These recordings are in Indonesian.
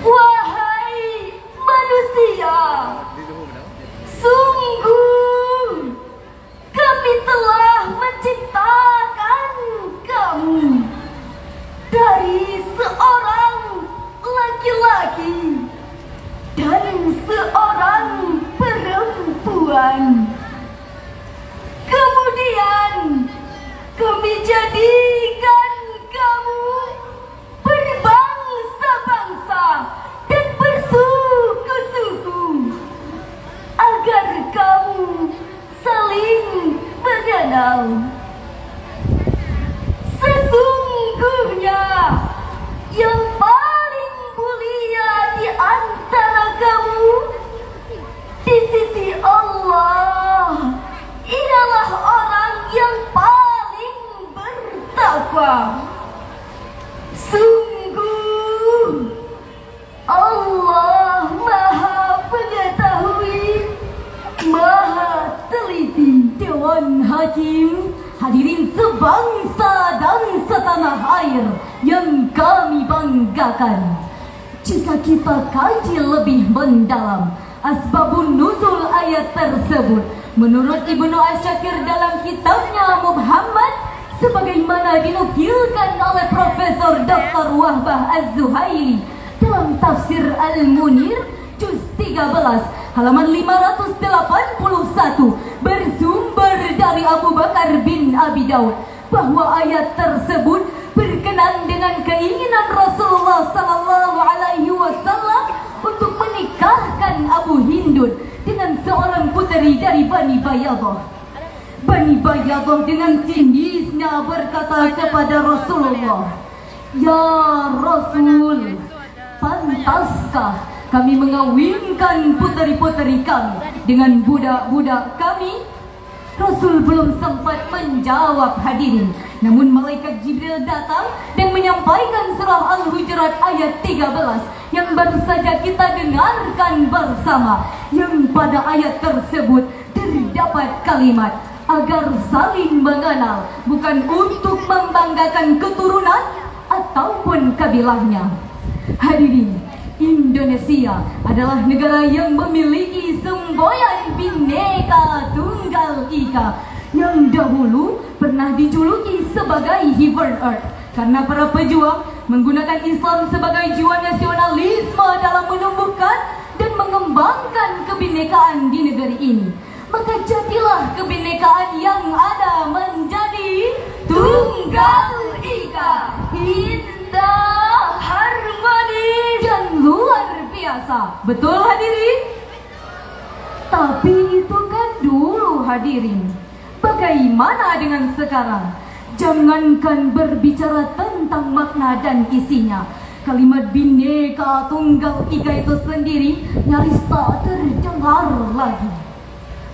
Wahai manusia, sungguh kami telah menciptakan kamu dari seorang laki-laki dan seorang perempuan. Kemudian kami jadikan kamu berbangsa-bangsa dan bersuku-suku agar kamu saling mengenal. Sesungguhnya yang paling mulia di antara kamu di sisi Allah ialah orang yang paling bertakwa. Sungguh Allah Maha Pengetahui, Maha Teliti. Dewan Hakim, hadirin sebangsa dan setanah air yang kami banggakan. Jika kita kaji lebih mendalam asbabun nuzul ayat tersebut, menurut Ibnu Asyakir dalam kitabnya Muhammad, sebagaimana dinukilkan oleh Profesor Dr. Wahbah Az-Zuhaili dalam tafsir Al-Munir juz 13 halaman 581, bersumber dari Abu Bakar bin Abi Daud, bahwa ayat tersebut berkenan dengan keinginan Rasulullah sallallahu alaihi wasallam untuk menikahkan Abu Hindun dengan seorang puteri dari Bani Bayadah. Bani Bayadah dengan sinisnya berkata kepada Rasulullah, "Ya Rasul, pantaskah kami mengawinkan puteri-puteri kami dengan budak-budak kami?" Rasul belum sempat menjawab, hadirin, namun malaikat Jibril datang dan menyampaikan surah Al-Hujurat ayat 13 yang baru saja kita dengarkan bersama, yang pada ayat tersebut terdapat kalimat agar saling mengenal, bukan untuk membanggakan keturunan ataupun kabilahnya. Hadirin, Indonesia adalah negara yang memiliki semboyan Bhinneka Tunggal Ika yang dahulu pernah dijuluki sebagai Heaven Earth karena para pejuang menggunakan Islam sebagai jiwa nasionalisme dalam menumbuhkan dan mengembangkan kebinekaan di negeri ini. Maka jadilah kebinekaan yang ada menjadi Tunggal Ika, indah, harmonis, dan luar biasa. Betul hadirin? Tapi itu kan dulu hadirin. Bagaimana dengan sekarang? Jangankan berbicara tentang makna dan isinya, kalimat Bhinneka Tunggal Ika itu sendiri nyaris tak terdengar lagi.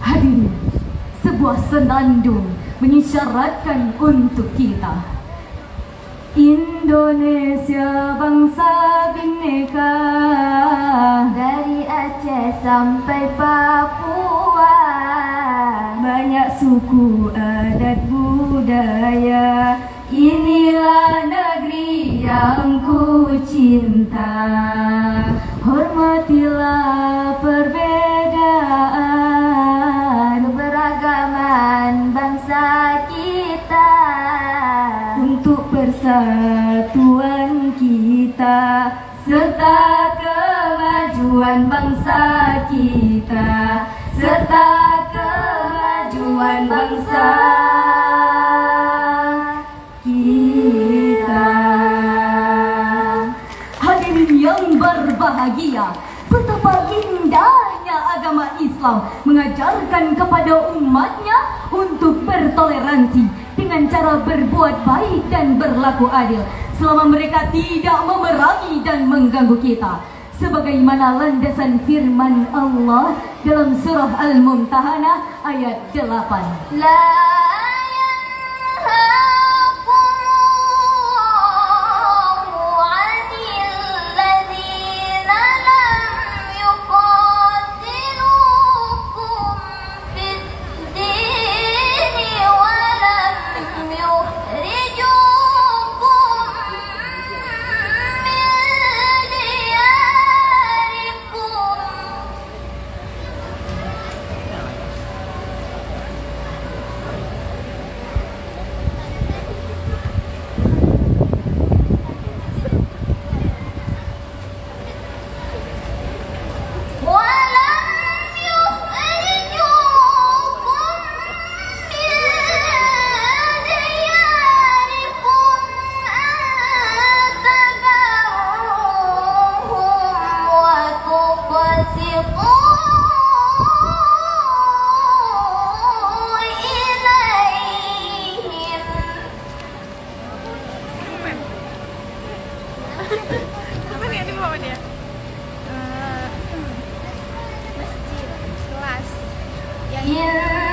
Hadirin, sebuah senandung mengisyaratkan untuk kita. Indonesia bangsa Bhinneka, dari Aceh sampai Papua, banyak suku adat budaya. Inilah negeri yang ku cinta, hormatilah perbedaan, keberagaman bangsa kita, untuk persatuan kita serta kemajuan bangsa kita, serta kemajuan bangsa kita. Hadirin yang berbahagia, betapa indahnya agama Islam mengajarkan kepada umatnya untuk bertoleransi dengan cara berbuat baik dan berlaku adil selama mereka tidak memerangi dan mengganggu kita, sebagaimana landasan firman Allah dalam surah Al-Mumtahanah ayat 8. La Apa nih yang dibawa dia? Masjid, kelas. Yang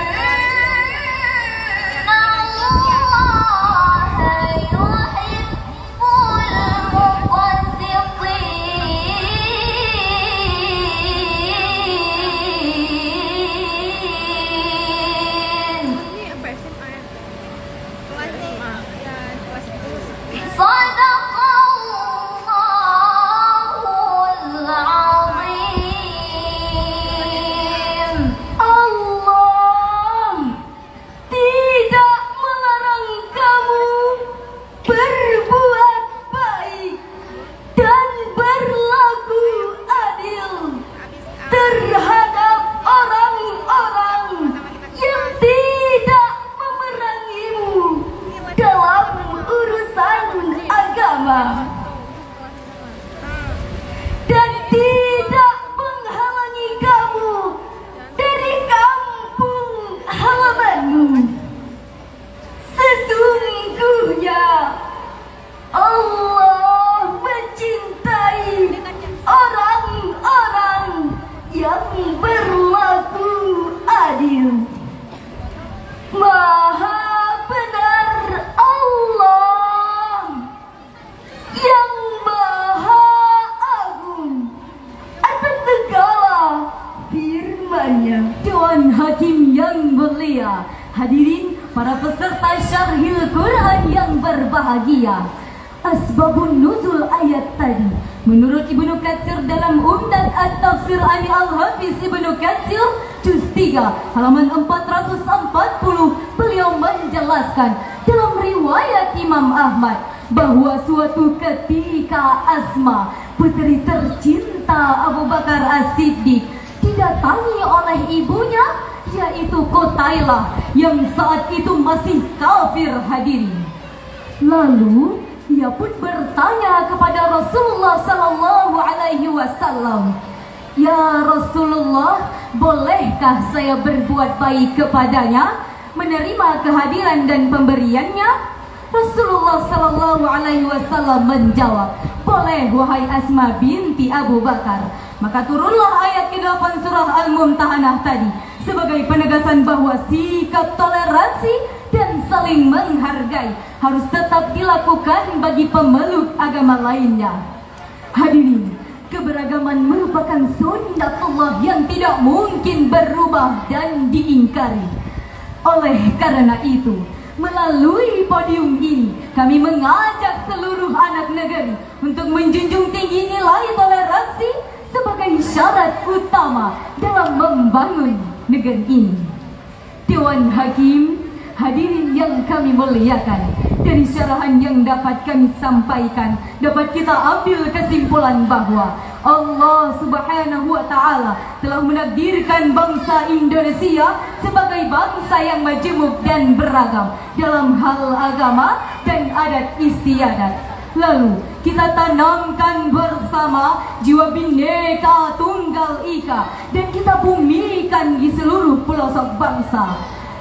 terhadap orang-orang yang tidak memerangimu dalam urusan agama dan tidak menghalangi kamu dari kampung halamanmu. Sesungguhnya Allah mencintai orang-orang yang berlaku adil. Maha benar Allah yang maha agung atas segala firman-Nya. Tuan Hakim yang mulia, hadirin para peserta Syarhil Quran yang berbahagia. Asbabun nuzul ayat tadi menurut Ibnu Katsir dalam Umdat At-Tafsir Al-Hafiz Ibnu Katsir juz 3 halaman 440, beliau menjelaskan dalam riwayat Imam Ahmad bahwa suatu ketika Asma, putri tercinta Abu Bakar As-Siddiq, didatangi oleh ibunya yaitu Qutailah yang saat itu masih kafir, hadirin. Lalu ia pun bertanya kepada Rasulullah Sallallahu Alaihi Wasallam, "Ya Rasulullah, bolehkah saya berbuat baik kepadanya, menerima kehadiran dan pemberiannya?" Rasulullah Sallallahu Alaihi Wasallam menjawab, "Boleh wahai Asma binti Abu Bakar." Maka turunlah ayat ke-8 surah Al-Mumtahanah tadi sebagai penegasan bahwa sikap toleransi dan saling menghargai harus tetap dilakukan bagi pemeluk agama lainnya. Hadirin, keberagaman merupakan sunnatullah yang tidak mungkin berubah dan diingkari. Oleh karena itu, melalui podium ini kami mengajak seluruh anak negeri untuk menjunjung tinggi nilai toleransi sebagai syarat utama dalam membangun negeri ini. Dewan Hakim, hadirin yang kami muliakan, dari syarahan yang dapat kami sampaikan dapat kita ambil kesimpulan bahwa Allah Subhanahu wa Ta'ala telah menakdirkan bangsa Indonesia sebagai bangsa yang majemuk dan beragam dalam hal agama dan adat istiadat. Lalu kita tanamkan bersama jiwa Bhinneka Tunggal Ika dan kita bumikan di seluruh pelosok bangsa.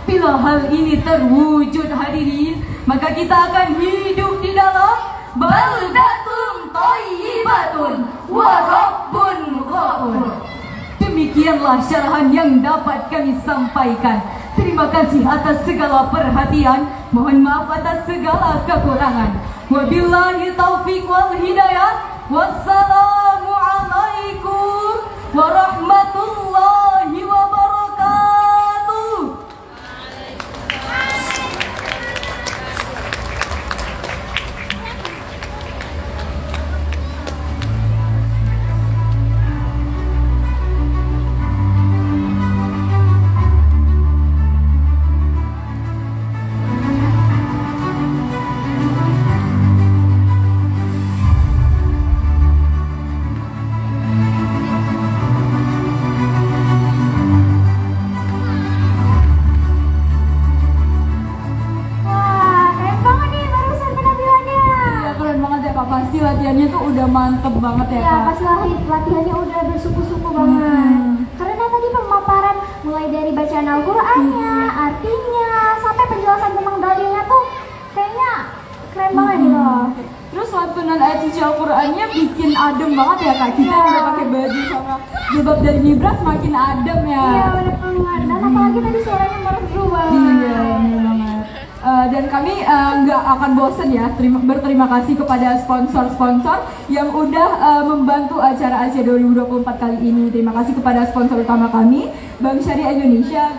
Bila hal ini terwujud, hadirin, maka kita akan hidup di dalam baldatun thayyibatun wa rabbun ghafur. Demikianlah syarahan yang dapat kami sampaikan. Terima kasih atas segala perhatian. Mohon maaf atas segala kekurangan. Wabillahi taufiq wal hidayah. Wassalamu alaikum warahmatullahi wabarakatuh. Pasti latihannya tuh udah mantep banget ya, Kak? Pasti latihannya udah bersuku-suku banget. Karena tadi pemaparan mulai dari bacaan Al-Qur'annya, artinya, sampai penjelasan tentang dalilnya tuh kayaknya keren banget gitu loh. Terus lantunan ayat suci Al-Qur'annya bikin adem banget ya Kak. Kita udah pakai baju sama jilbab dari Mibras makin adem ya. Iya benar banget. Dan apalagi tadi suaranya merdu banget. Iya benar banget. Dan kami nggak akan bosen ya berterima kasih kepada sponsor-sponsor yang udah membantu acara Asia 2024 kali ini. Terima kasih kepada sponsor utama kami, Bank Syariah Indonesia,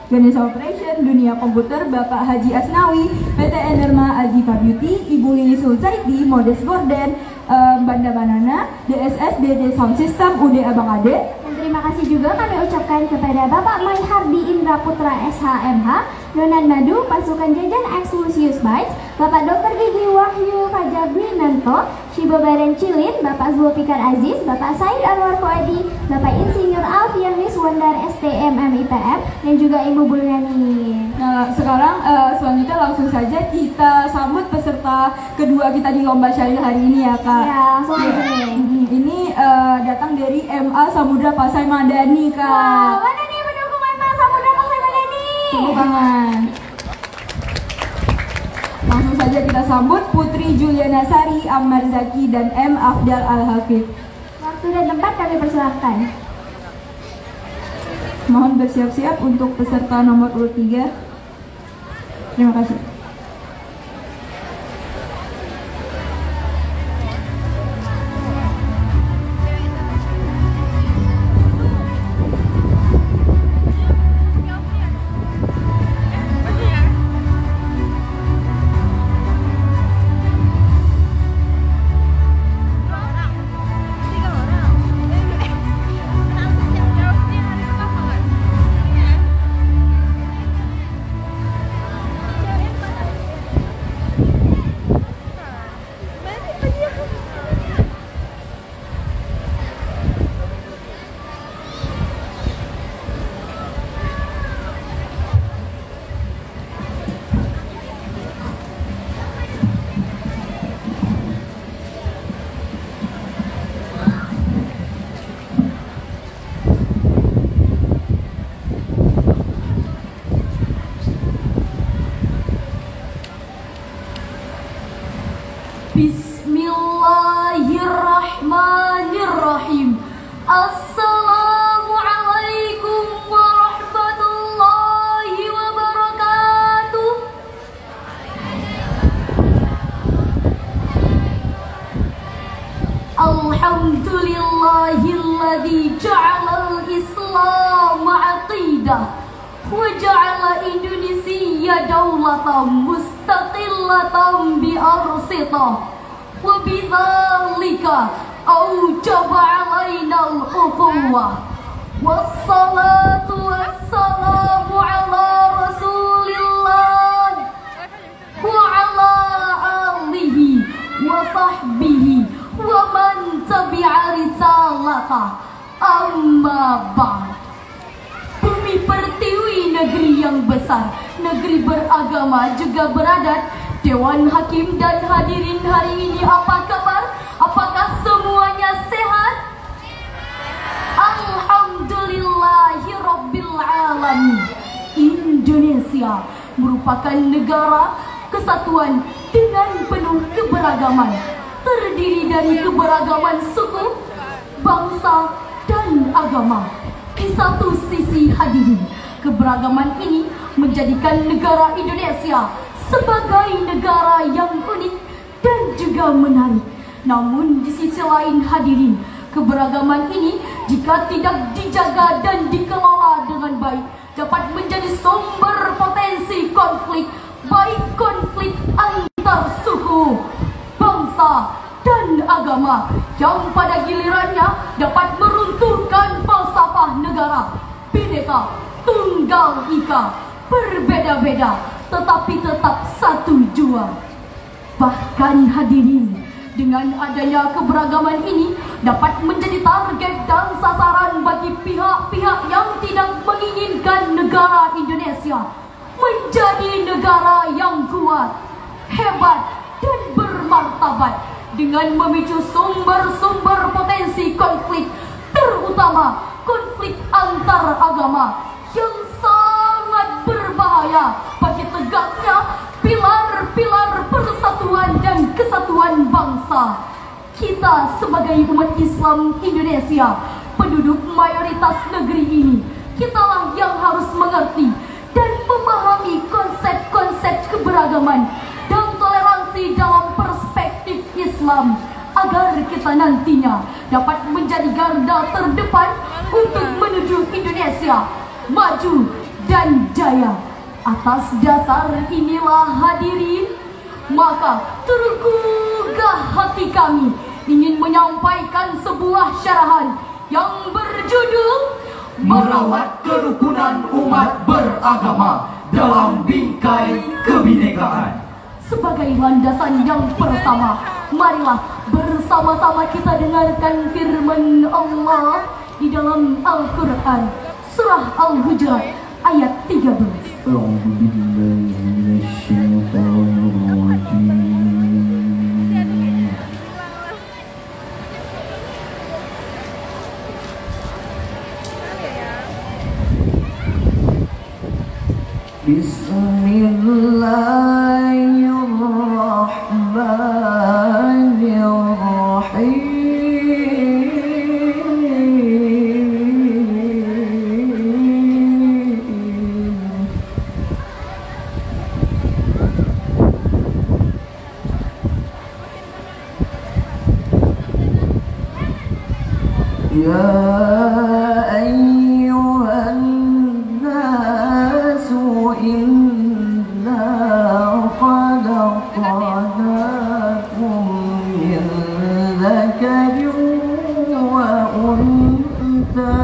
Ganesha Operation, Dunia Komputer, Bapak Haji Asnawi, PT Enerma Azifa Beauty, Ibu Lili Sulsaidi, Modest Gordon, Banda Banana, DSS DD Sound System, UD Abang Ade. Dan terima kasih juga kami ucapkan kepada Bapak Mai Hardi Indra Putra SHMH, Donan Madu, Pasukan Jajan Exclusius Bites, Bapak Dr. Gigi Wahyu Fajabri Nanto, Shiba Baren Cilin, Bapak Zulfikar Aziz, Bapak Said Anwar Fuadi, Bapak Insinyur Alfian Miswandar STM MIPM, dan juga Ibu Bulyani. Nah sekarang selanjutnya langsung saja kita sambut peserta kedua kita di Lomba Syariah hari ini ya Kak. Ya, langsung aja nih. Ini datang dari MA Samudra Pasai Madani Kak. Wah, mana nih pendukung MA Samudra Pasai Madani? Tepuk tangan. Langsung saja kita sambut Putri Juliana Sari, Ammar Zaki, dan M. Afdal Al-Hafid. Waktu dan tempat kami persilahkan. Mohon bersiap-siap untuk peserta nomor urut 3. Terima kasih. Bismillahirrahmanirrahim. Assalamualaikum warahmatullahi wabarakatuh. Alhamdulillahilladzi ja'alal Islam aqidah wa ja'ala Indonesia daulatan mustaqillatan bi arsitah. وبذلك أوجب علينا الأخوة والصلاة والسلام على رسول الله وعلى آله وصحبه ومن تبع رسالته أما بعد. Bumi Pertiwi, negeri yang besar, negeri beragama juga beradat. Dewan Hakim dan hadirin hari ini, apa kabar? Apakah semuanya sehat? Alhamdulillahirabbil alamin. Indonesia merupakan negara kesatuan dengan penuh keberagaman, terdiri dari keberagaman suku, bangsa, dan agama. Di satu sisi hadirin, keberagaman ini menjadikan negara Indonesia sebagai negara yang unik dan juga menarik. Namun di sisi lain hadirin, keberagaman ini jika tidak dijaga dan dikelola dengan baik dapat menjadi sumber potensi konflik, baik konflik antar suku, bangsa, dan agama, yang pada gilirannya dapat meruntuhkan falsafah negara. Bhinneka Tunggal Ika, berbeda-beda tetapi tetap satu jua. Bahkan hadirin, dengan adanya keberagaman ini dapat menjadi target dan sasaran bagi pihak-pihak yang tidak menginginkan negara Indonesia menjadi negara yang kuat, hebat, dan bermartabat, dengan memicu sumber-sumber potensi konflik, terutama konflik antar agama yang sangat berbahaya bagi tegaknya pilar-pilar persatuan dan kesatuan bangsa. bangsa, kita sebagai umat Islam Indonesia, penduduk mayoritas negeri ini, kitalah yang harus mengerti dan memahami konsep-konsep keberagaman dan toleransi dalam perspektif Islam, agar kita nantinya dapat menjadi garda terdepan untuk menuju Indonesia maju dan jaya. Atas dasar inilah hadirin, maka tergugah hati kami ingin menyampaikan sebuah syarahan yang berjudul Merawat Kerukunan Umat Beragama dalam Bingkai Kebinekaan. Sebagai landasan yang pertama, marilah bersama-sama kita dengarkan firman Allah di dalam Al-Quran, Surah Al-Hujurat ayat 13. أعوذ بالله من الشيطان الرجيم. بسم الله الرحمن الرحيم. يا أيها الناس إنا خلقناكم من ذكر وأنثى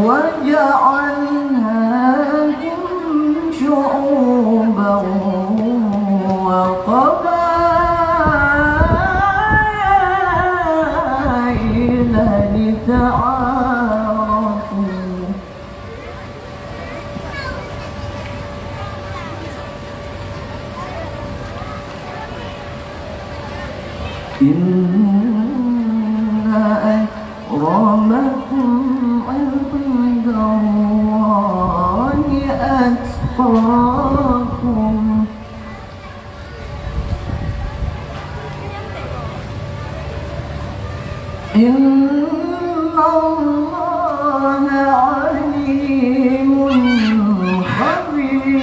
وجعلناكم شعوبا وقبائل لتعارفوا إن أكرمكم عند الله أتقاكم. إن الله عليم خبير.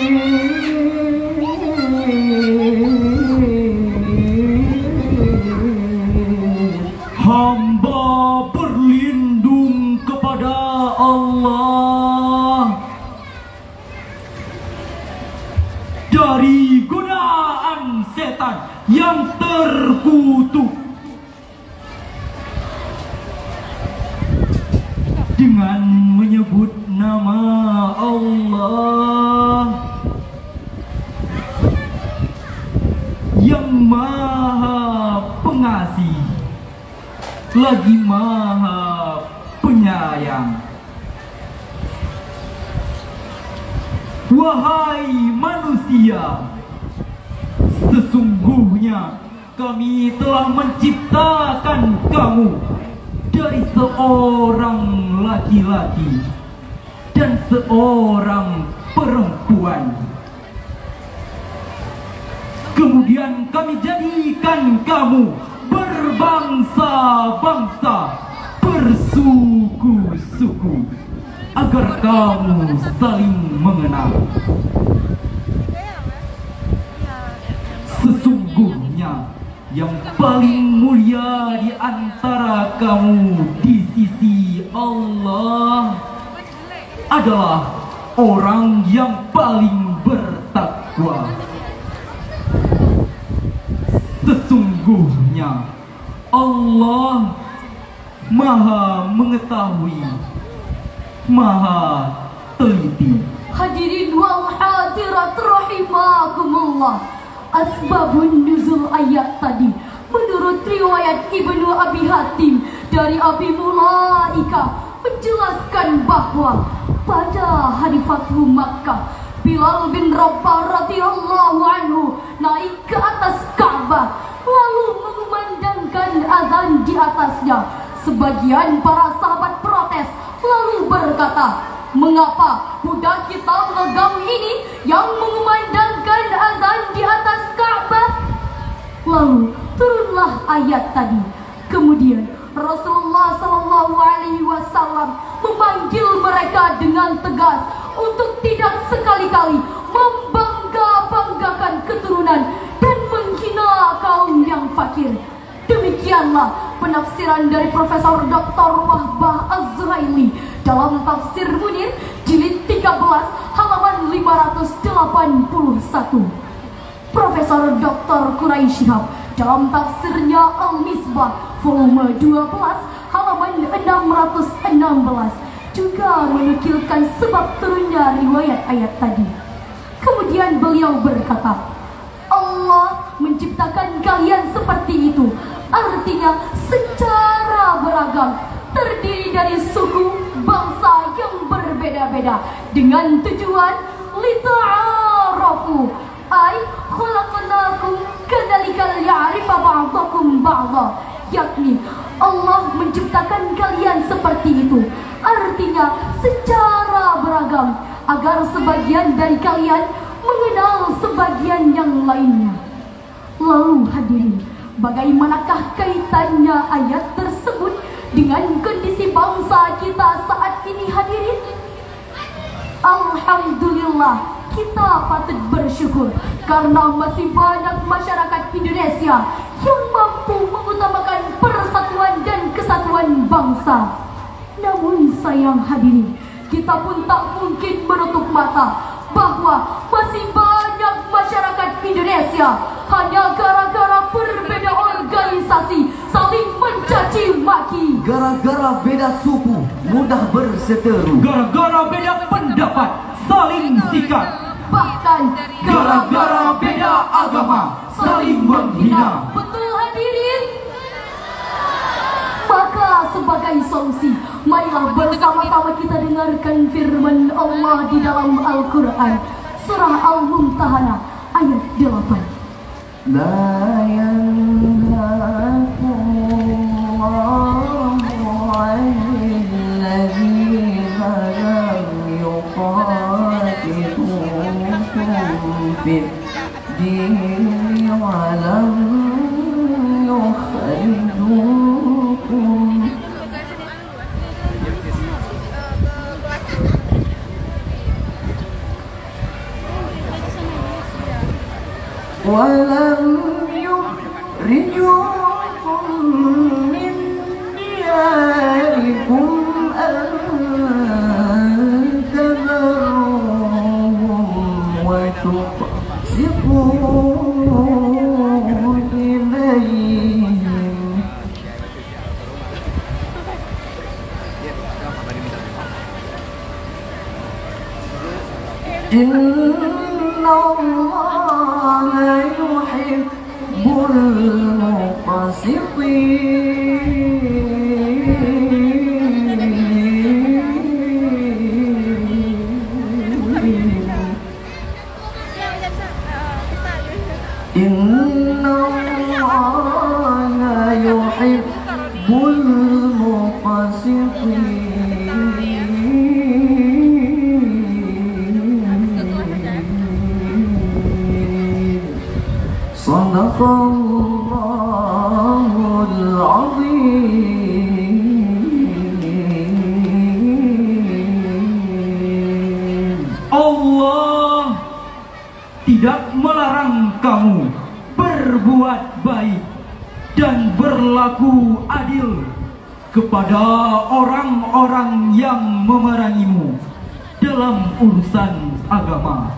Hamba berlindung kepada Allah dari godaan setan yang terkutuk. Dengan menyebut nama Allah yang Maha Pengasih lagi Maha Penyayang. Wahai manusia, sesungguhnya kami telah menciptakan kamu dari seorang laki-laki dan seorang perempuan. Kemudian kami jadikan kamu berbangsa-bangsa, bersuku-suku, agar kamu saling mengenal. Sesungguhnya yang paling mulia di antara kamu di sisi Allah adalah orang yang paling bertakwa. Sesungguhnya Allah Maha mengetahui, Maha teliti. Hadirin wal hadirat rahimakumullah. Asbabun nuzul ayat tadi menurut riwayat Ibnu Abi Hatim dari Abi Mulaika menjelaskan bahwa pada hari Fathu Makkah, Bilal bin Rabah radhiyallahu anhu naik ke atas Ka'bah lalu mengumandangkan mengumandangkan azan di atasnya. Sebagian para sahabat protes lalu berkata, mengapa budak hitam legam ini yang mengumandangkan azan di atas Ka'bah? Lalu turunlah ayat tadi. Kemudian Rasulullah SAW memanggil mereka dengan tegas untuk tidak sekali-kali membangga-banggakan keturunan dan menghina kaum yang fakir. Demikianlah penafsiran dari Profesor Dr. Wahbah Az-Zuhaili dalam Tafsir Munir jilid 13 halaman 581. Profesor Dr. Quraisy Shihab dalam tafsirnya Al-Misbah volume 12 halaman 616 juga menukilkan sebab turunnya riwayat ayat tadi. Kemudian beliau berkata, Allah menciptakan kalian seperti itu, artinya secara beragam, terdiri dari suku, bangsa yang berbeda-beda dengan tujuan lita'arafu, ay khalaqnakum kadzalikal ya'rifa ba'dakum ba'dha, yakni Allah menciptakan kalian seperti itu, artinya secara beragam, agar sebagian dari kalian mengenal sebagian yang lainnya. Lalu hadirin, bagaimanakah kaitannya ayat tersebut dengan kondisi bangsa kita saat ini hadirin? Alhamdulillah, kita patut bersyukur karena masih banyak masyarakat Indonesia yang mampu mengutamakan persatuan dan kesatuan bangsa. Namun sayang hadirin, kita pun tak mungkin menutup mata bahwa masih banyak masyarakat Indonesia hanya gara-gara berbeda organisasi saling mencaci maki, Gara-gara beda suku mudah berseteru, Gara-gara beda pendapat saling sikat, bahkan gara-gara beda agama saling menghina. Betul hadirin? Maka sebagai solusi, marilah bersama-sama kita dengarkan firman Allah di dalam Al-Quran, surah Al-Mumtahanah ayat 8. La yanhakumullahu 'anil ladzina lam yuqatilukum fid dini wa lam yukhrijukum walam yukhrijukum min diyarikum an tabarruhum wa tuqsitu ilayhim. Inna Allah yuhibbul muqsitin. Inna Allah yuhibbul muqsitin. Sadaqallahul azim. Allah tidak melarang kamu berbuat baik dan berlaku adil kepada orang-orang yang memerangimu dalam urusan agama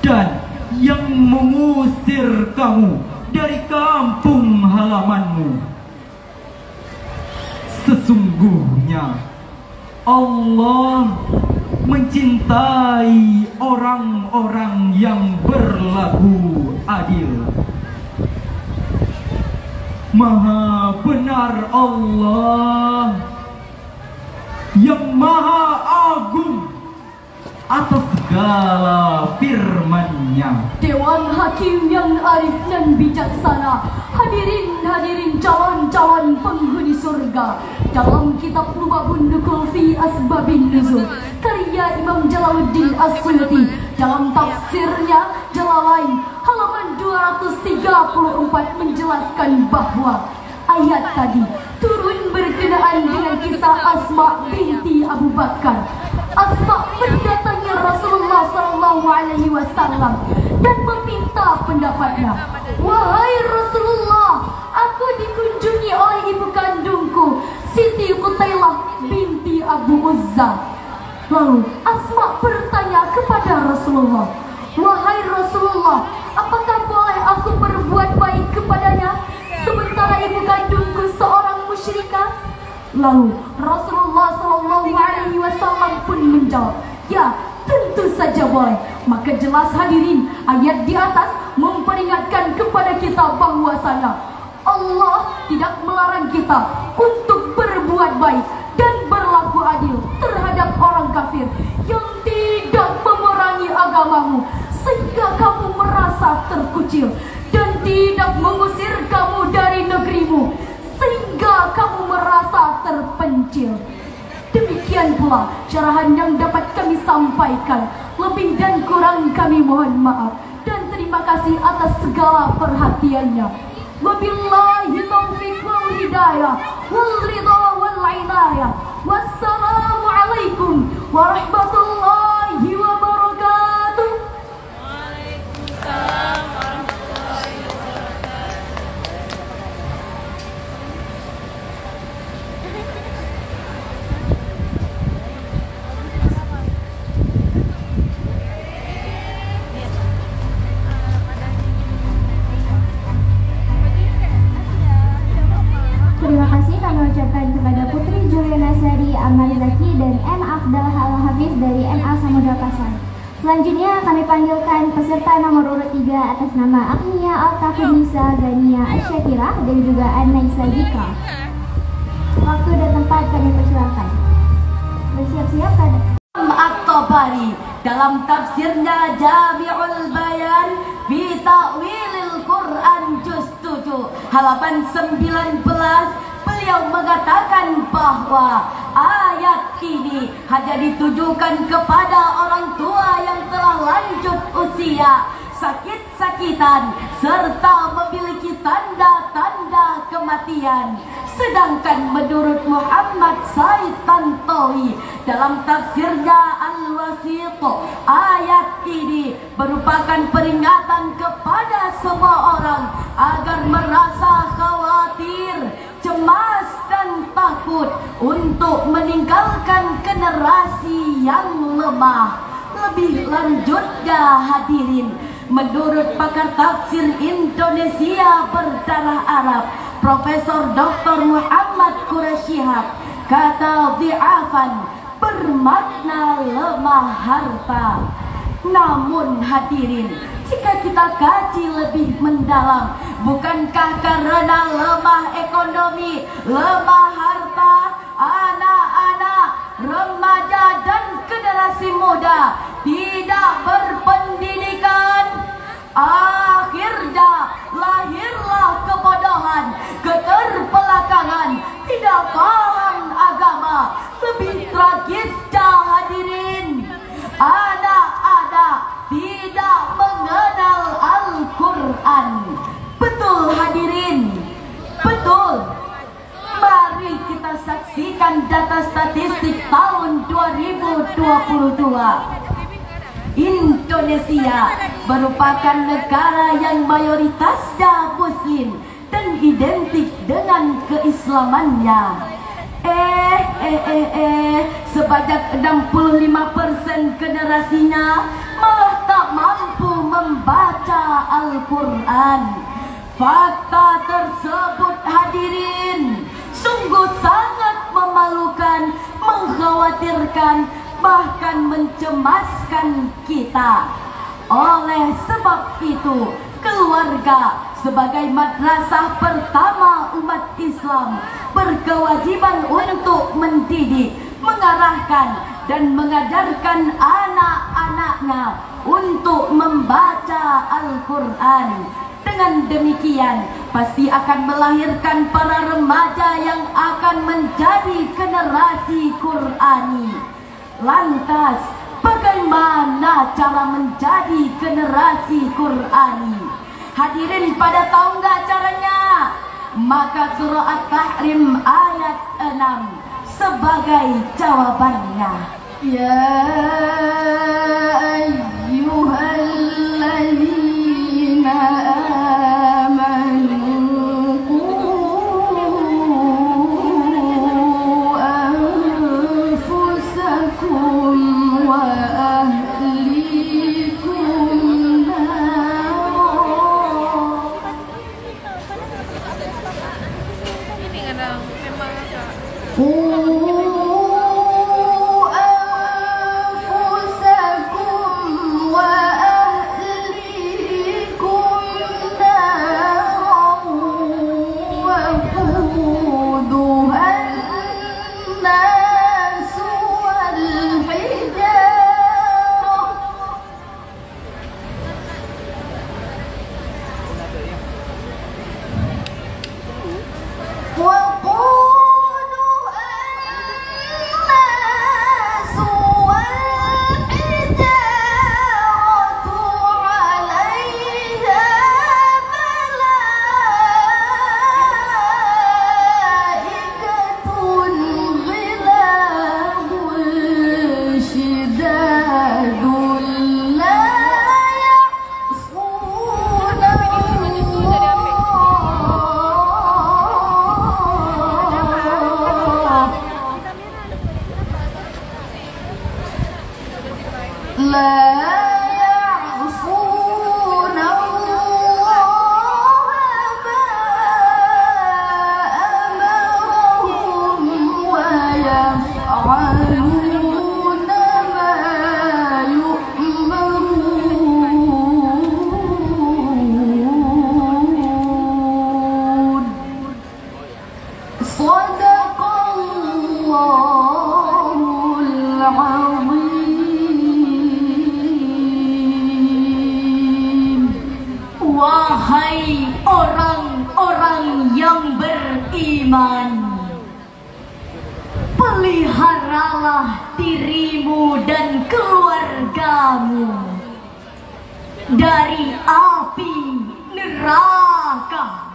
dan yang mengusir kamu dari kampung halamanmu. Sesungguhnya Allah mencintai orang-orang yang berlaku adil. Maha benar Allah yang maha agung atas segala firman keputusannya. Dewan Hakim yang arif dan bijaksana, hadirin calon-calon penghuni surga. Dalam kitab Lubabun Nukul fi Asbabin Nuzul karya Imam Jalaluddin As-Suyuti, dalam tafsirnya Jalalain halaman 234 menjelaskan bahwa ayat tadi turun berkenaan dengan kisah Asma binti Abu Bakar. Asma mendatangi Rasulullah SAW dan meminta pendapatnya. Wahai Rasulullah, aku dikunjungi oleh ibu kandungku, Siti Qutailah binti Abu Uzza. Lalu Asma bertanya kepada Rasulullah, wahai Rasulullah, apakah boleh aku berbuat baik kepadanya sementara ibu kandungku seorang musyrikah? Lalu Rasulullah SAW pun menjawab, ya, tentu saja boleh. Maka jelas hadirin, ayat di atas memperingatkan kepada kita bahwasanya Allah tidak melarang kita untuk berbuat baik dan berlaku adil terhadap orang kafir yang tidak memerangi agamamu sehingga kamu merasa terkucil, dan tidak mengusir kamu dari negerimu sehingga kamu merasa terpencil. Demikian pula syarahan yang dapat kami sampaikan. Lebih dan kurang kami mohon maaf dan terima kasih atas segala perhatiannya. Wabillahi taufiq wal hidayah wal ridha wal inayah. Wassalamualaikum warahmatullahi wabarakatuh. Waalaikumsalam warahmatullahi wabarakatuh. Terima kasih kami ucapkan kepada Putri Juliana Sari Amar Zaki dan N. Afdal Al-Hafiz dari NA Samudra Pasar. Selanjutnya kami panggilkan peserta nomor urut 3 atas nama Agnia Al-Tafidisa Gania Asyakirah dan juga Anaisa Zikra. Waktu dan tempat kami persilakan. Bersiap-siap pada At-Tabari dalam tafsirnya Jami'ul Bayan fi Ta'wilil Quran juz 7 halaman 19, beliau mengatakan bahwa ayat ini hanya ditujukan kepada orang tua yang telah lanjut usia, sakit-sakitan, serta memiliki tanda-tanda kematian. Sedangkan menurut Muhammad Said Tantowi dalam tafsirnya Al-Wasit, ayat ini merupakan peringatan kepada semua orang agar merasa khawatir, cemas dan takut untuk meninggalkan generasi yang lemah. Lebih lanjutnya hadirin, menurut pakar tafsir Indonesia berdarah Arab Profesor Dr. Muhammad Quraisyihab, kata dhi'afan bermakna lemah harta. Namun hadirin, jika kita kaji lebih mendalam, bukankah karena lemah ekonomi, lemah harta, anak-anak, remaja dan generasi muda tidak berpendidikan, akhirnya lahirlah kebodohan, keterbelakangan, tidak paham agama. Lebih tragisnya hadirin, anak-anak tidak mengenal Al-Quran. Betul hadirin, betul. Mari kita saksikan data statistik tahun 2022. Indonesia merupakan negara yang mayoritasnya muslim dan identik dengan keislamannya. Sebanyak 65% generasinya malah tak mampu membaca Al-Quran. Fakta tersebut hadirin sungguh sangat memalukan, mengkhawatirkan, bahkan mencemaskan kita. Oleh sebab itu, keluarga sebagai madrasah pertama umat Islam berkewajiban untuk mendidik, mengarahkan dan mengajarkan anak-anaknya untuk membaca Al-Quran. Dengan demikian pasti akan melahirkan para remaja yang akan menjadi generasi Qurani. Lantas bagaimana cara menjadi generasi Qurani? Hadirin pada tahu nggak caranya? Maka surah At-Tahrim ayat 6 sebagai jawabannya. Ya ayyuhalladzina amanu qu anfusakum wa ahlikum Ini ada memang agak Wahai orang-orang yang beriman, peliharalah dirimu dan keluargamu dari api neraka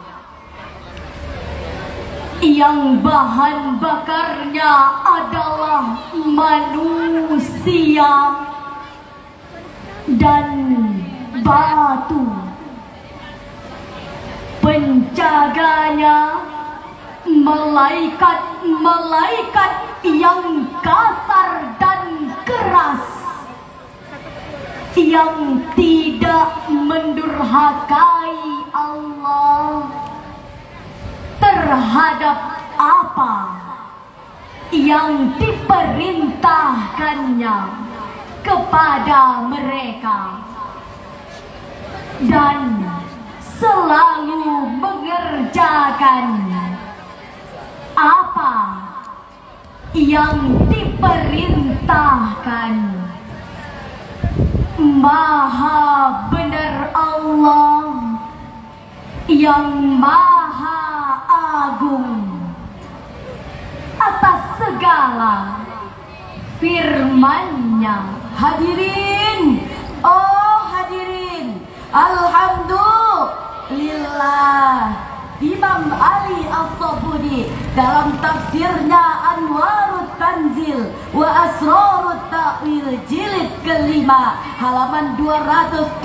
yang bahan bakarnya adalah manusia dan batu. Penjaganya malaikat-malaikat yang kasar dan keras, yang tidak mendurhakai Allah terhadap apa yang diperintahkannya kepada mereka, dan selalu mengerjakan apa yang diperintahkan. Maha benar Allah yang maha agung atas segala firman-Nya. Hadirin, oh hadirin, alhamdulillah, Imam Ali As-Sabuni dalam tafsirnya Anwarut Tanzil wa Asrarut Ta'wil jilid kelima halaman 225,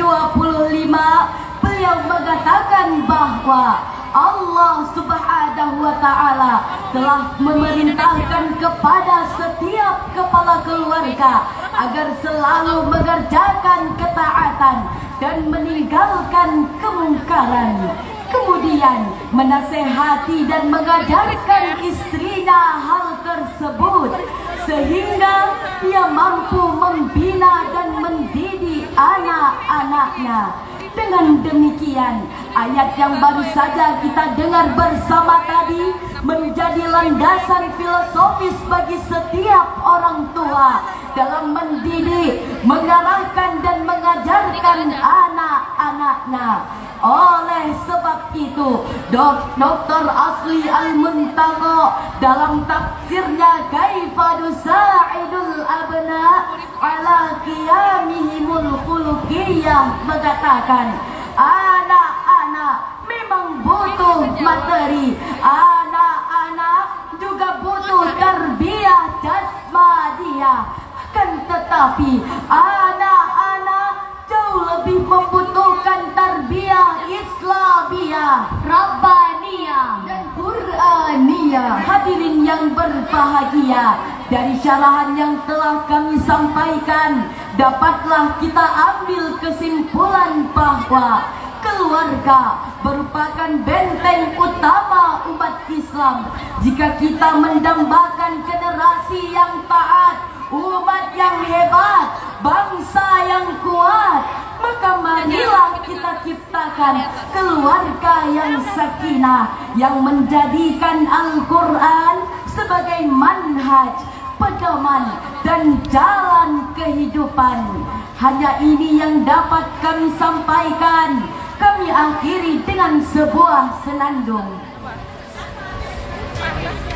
beliau mengatakan bahwa Allah Subhanahu wa Ta'ala telah memerintahkan kepada setiap kepala keluarga agar selalu mengerjakan ketaatan dan meninggalkan kemungkaran, kemudian menasehati dan mengajarkan istrinya hal tersebut sehingga ia mampu membina dan mendidik anak-anaknya. Dengan demikian, ayat yang baru saja kita dengar bersama tadi menjadi landasan filosofis bagi setiap orang tua dalam mendidik, mengarahkan dan mengajarkan anak-anaknya. Oleh sebab itu, Dr. Asli Al-Muntaqa dalam tafsirnya Kaifa Nusa'idul Abna ala Qiyamihimul Khuluqiyah mengatakan, anak-anak memang butuh materi, anak-anak juga butuh tarbiyah jasmaniah, kan tetapi anak-anak jauh lebih membutuhkan tarbiyah Islamiyah, Rabbaniyah dan Qur'aniyah. Hadirin yang berbahagia, dari syarahan yang telah kami sampaikan dapatlah kita ambil kesimpulan bahwa keluarga merupakan benteng utama umat Islam. Jika kita mendambakan generasi yang taat, umat yang hebat, bangsa yang kuat, maka marilah kita ciptakan keluarga yang sakinah, yang menjadikan Al-Quran sebagai manhaj, pedoman dan jalan kehidupan. Hanya ini yang dapat kami sampaikan. Kami akhiri dengan sebuah senandung.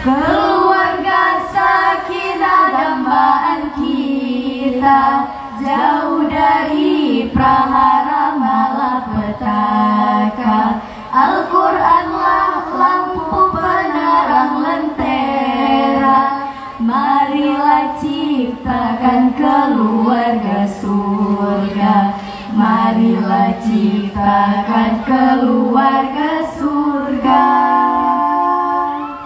Keluarga sakinah dambaan kita, jauh dari prahara malapetaka. Al-Quranlah lampu penerang lentera. Marilah ciptakan keluarga surga. Marilah ciptakan keluarga surga.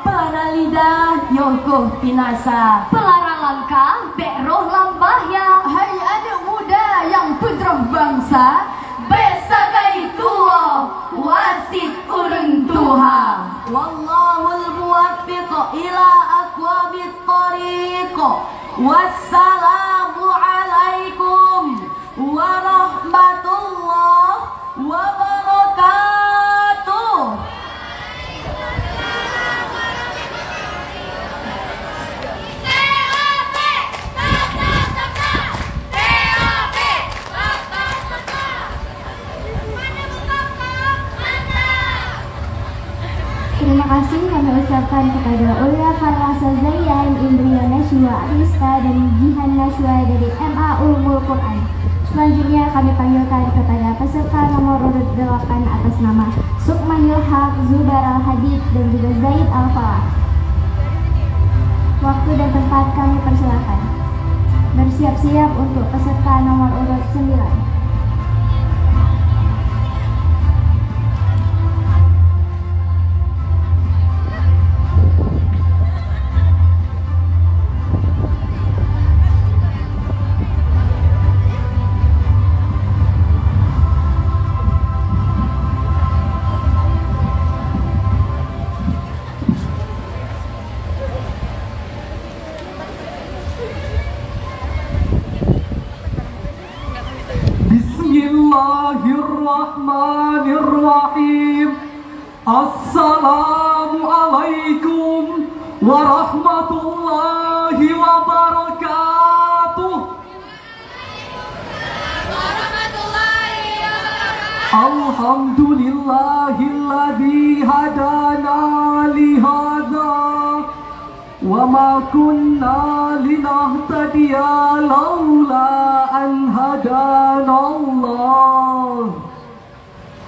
Para lidah yokoh pinasa, pelarang langkah beroh lambahya. Hai anak muda yang putra bangsa, besakai tua wasit urang tuha. Wallahul muwaffiq ila aqwamit thariq. Wassalamu alaikum warahmatullahi wabarakatuh. Terima kasih kami ucapkan kepada Ulia Farlasa Zayan, Indriya Nashwa Ariska dan Jihan Nashwa dari MA Ulumul Quran. Selanjutnya kami panggilkan kepada peserta nomor urut 8 atas nama Sukmanil Haq, Zubar Al-Hadid dan juga Zaid Al-Falah. Waktu dan tempat kami persilakan. Bersiap-siap untuk peserta nomor urut 9. Bismillahirrahmanirrahim. Assalamualaikum warahmatullahi wabarakatuh. Alhamdulillahilladzi hadana li hadza wa ma kunna linahtadiya laula an hadana Allah.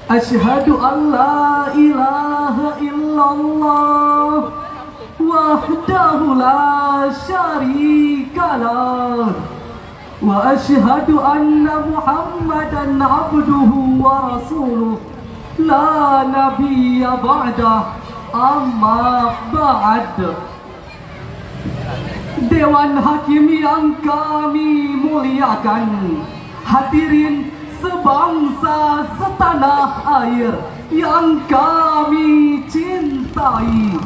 Asyhadu an la ilaha illallah wahdahu la syarika lah wa asyhadu anna Muhammadan abduhu wa rasuluh la nabiyya ba'dah, amma ba'd. Dewan Hakim yang kami muliakan, hadirin sebangsa setanah air yang kami cintai.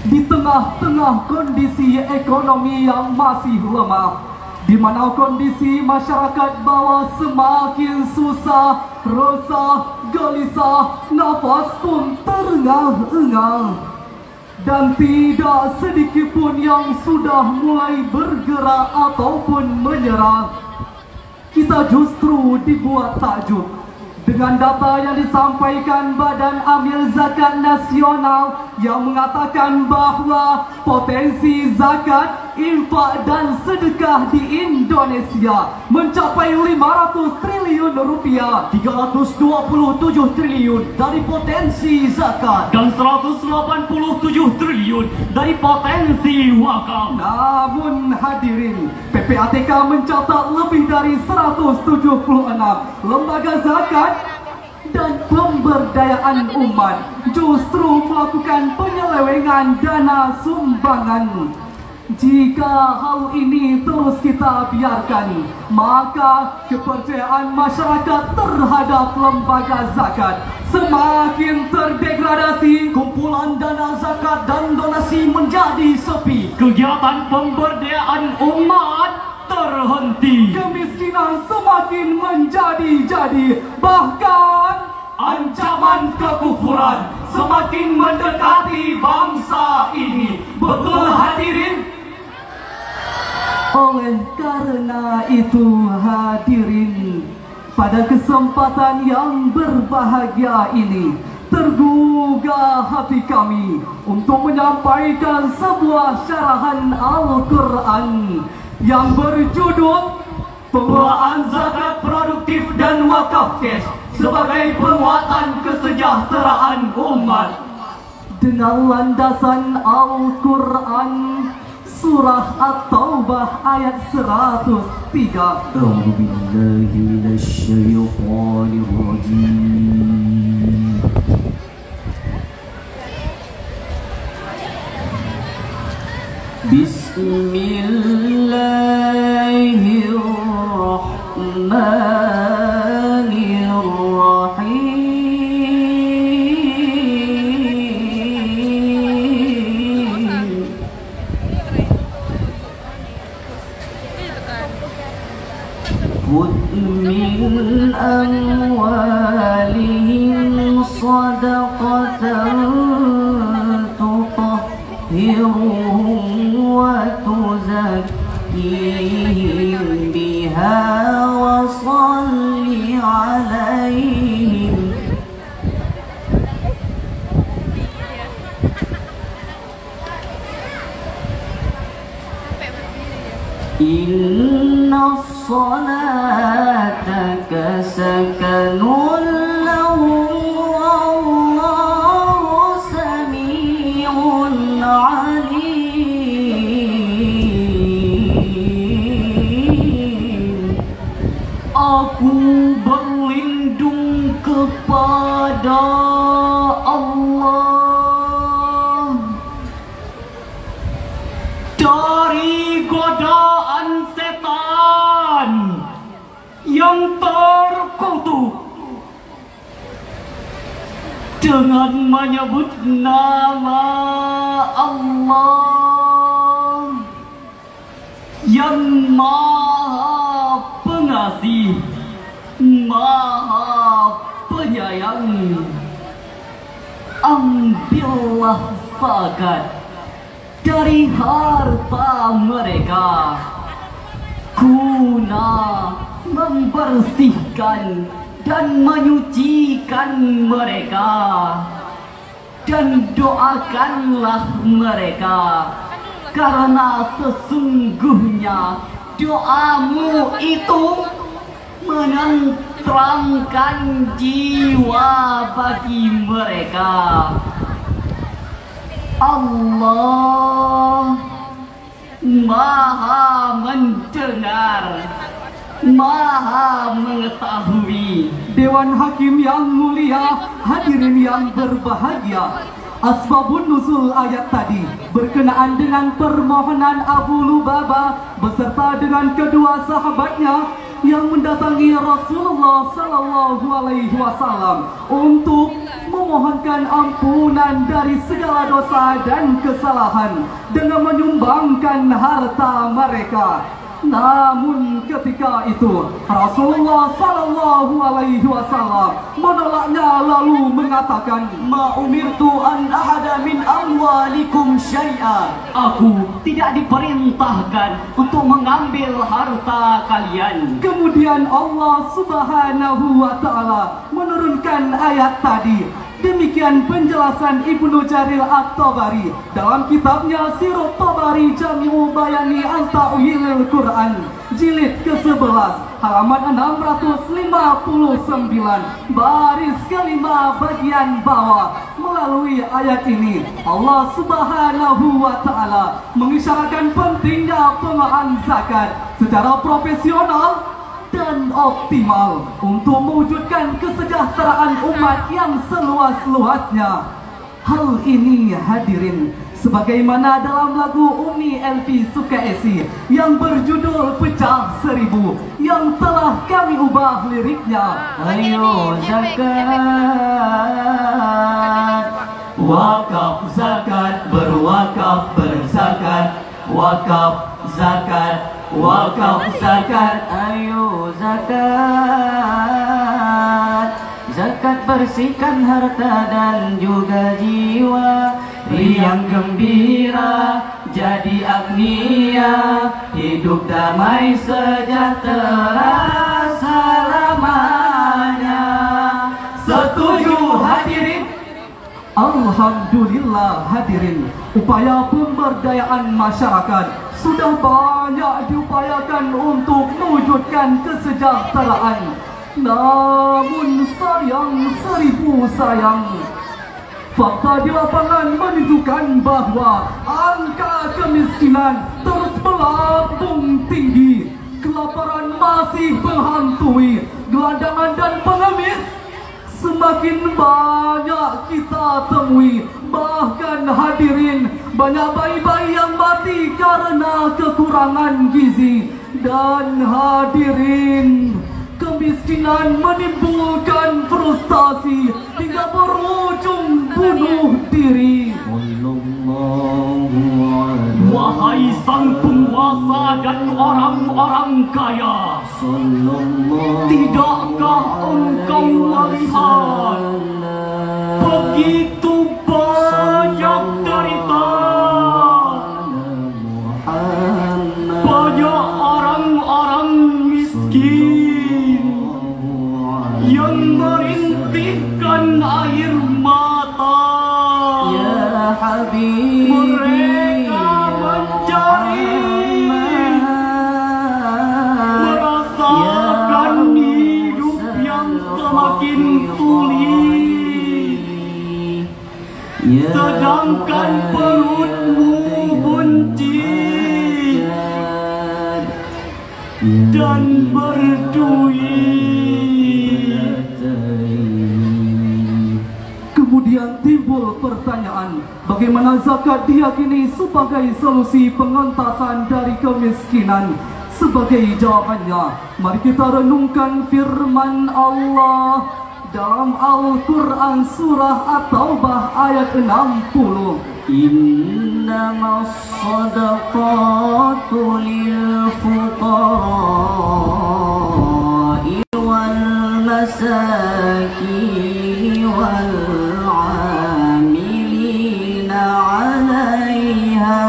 Di tengah-tengah kondisi ekonomi yang masih lemah, di mana kondisi masyarakat bawah semakin susah, resah, gelisah, nafas pun terengah-engah. dan tidak sedikit pun yang sudah mulai bergerak ataupun menyerah. Kita justru dibuat takjub dengan data yang disampaikan Badan Amil Zakat Nasional yang mengatakan bahawa potensi zakat, infak dan sedekah di Indonesia mencapai 500 triliun rupiah, 327 triliun dari potensi zakat dan 187 triliun dari potensi wakaf. Namun hadirin, PPATK mencatat lebih dari 176 lembaga zakat dan pemberdayaan umat justru melakukan penyelewengan dana sumbangan. Jika hal ini terus kita biarkan, maka kepercayaan masyarakat terhadap lembaga zakat semakin terdegradasi. Kumpulan dana zakat dan donasi menjadi sepi. Kegiatan pemberdayaan umat terhenti. Kemiskinan semakin menjadi-jadi. Bahkan Ancaman kekufuran semakin mendekati bangsa ini. Betul hadirin? oleh karena itu hadirin, pada kesempatan yang berbahagia ini tergugah hati kami untuk menyampaikan sebuah syarahan Al-Quran yang berjudul Pengelolaan Zakat Produktif dan Wakaf Cash sebagai penguatan kesejahteraan umat. dengan landasan Al-Quran Surah At-Taubah ayat 103. A'udzu billahi minasyaitonir rajim. Bismillahirrahmanirrahim. خذ من أموالهم صدقة تطهرهم وتزكيهم بها وصل عليهم إن صلاتك سكن لهم والله سميع عليم. Aku berlindung kepada Allah dari godaan setan yang terkutuk dengan menyebut nama Allah yang Maha Pengasih, Maha Penyayang. Ambillah zakat dari harta mereka guna membersihkan dan menyucikan mereka, dan doakanlah mereka, karena sesungguhnya doamu itu menenteramkan jiwa bagi mereka. Allah Maha mendengar, Maha mengetahui. Dewan Hakim yang mulia, hadirin yang berbahagia, asbabun nuzul ayat tadi berkenaan dengan permohonan Abu Lubabah beserta dengan kedua sahabatnya yang mendatangi Rasulullah sallallahu alaihi wasallam untuk memohonkan ampunan dari segala dosa dan kesalahan dengan menyumbangkan harta mereka. Namun ketika itu Rasulullah sallallahu alaihi wasallam menolaknya lalu mengatakan, Ma umirtu an ahada min amwalikum syai'a. Aku tidak diperintahkan untuk mengambil harta kalian. Kemudian Allah subhanahu wa ta'ala menurunkan ayat tadi. Demikian penjelasan Ibnu Jarir At-Tabari dalam kitabnya Sirut Tabari Jami'u Bayani An-Ta'wilil Quran jilid ke-11 halaman 659 baris kelima bagian bawah. Melalui ayat ini Allah subhanahu wa ta'ala mengisyaratkan pentingnya pengelolaan zakat secara profesional dan optimal untuk mewujudkan kesejahteraan umat yang seluas-luasnya. Hal ini hadirin sebagaimana dalam lagu Umi Elvi Sukaisi yang berjudul Pecah Seribu yang telah kami ubah liriknya. Ayo zakat, wakaf zakat, berwakaf berzakat, wakaf zakat, wakaf zakat. Ayo zakat, zakat bersihkan harta dan juga jiwa, riang gembira jadi agnia, hidup damai sejahtera selamanya. Setuju hadirin? Alhamdulillah hadirin, upaya pemberdayaan masyarakat sudah banyak diupayakan untuk mewujudkan kesejahteraan. Namun sayang, seribu sayang, fakta di lapangan menunjukkan bahwa angka kemiskinan terus melambung tinggi, kelaparan masih menghantui, gelandangan dan pengemis semakin banyak kita temui. Bahkan hadirin, banyak bayi-bayi yang mati karena kekurangan gizi. Dan hadirin, kemiskinan menimbulkan frustasi hingga berujung bunuh diri. Wahai sang penguasa dan orang-orang kaya, tidakkah engkau melihat begitu banyak derita, banyak orang-orang miskin yang merintihkan air mata. Ya Habib, mereka mencari, merasakan hidup yang semakin sulit, sedangkan perutmu buncit dan berduit. Kemudian timbul pertanyaan, bagaimana zakat diyakini sebagai solusi pengentasan dari kemiskinan? Sebagai jawabannya, mari kita renungkan firman Allah dalam Al-Quran surah At-Taubah ayat 60. Innamas sadaqatu lil fuqara'i wal masakin wal 'amilina 'alaiha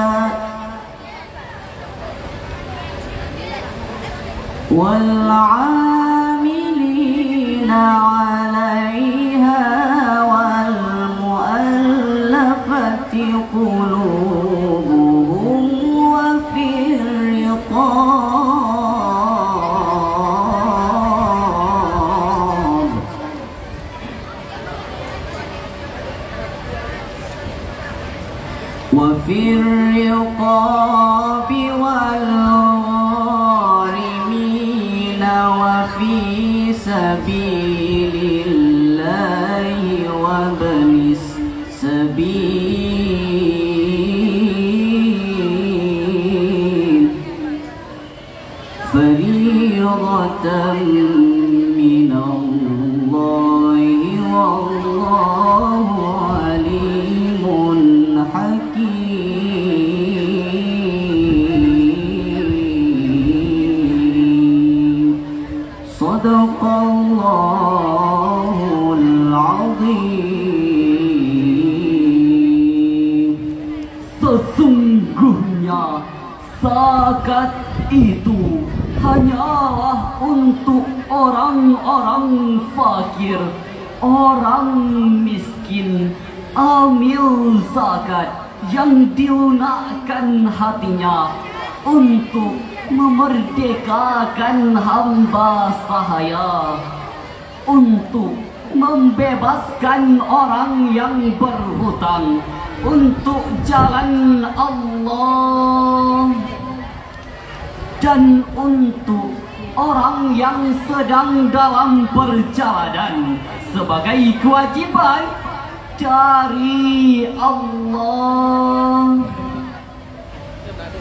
wal 'amilina 'alaiha wal mu'allafati qulubuhum wa fir riqab wa fir riqab wal gharimina wa fi sabilillahi wa banis sabil fariidatan minallahi wallahu alimun hakim. Sesungguhnya zakat itu hanyalah untuk orang-orang fakir, orang miskin. Amil zakat yang dilunakkan hatinya untuk memerdekakan hamba sahaya, untuk membebaskan orang yang berhutang, untuk jalan Allah, dan untuk orang yang sedang dalam perjalanan sebagai kewajiban dari Allah.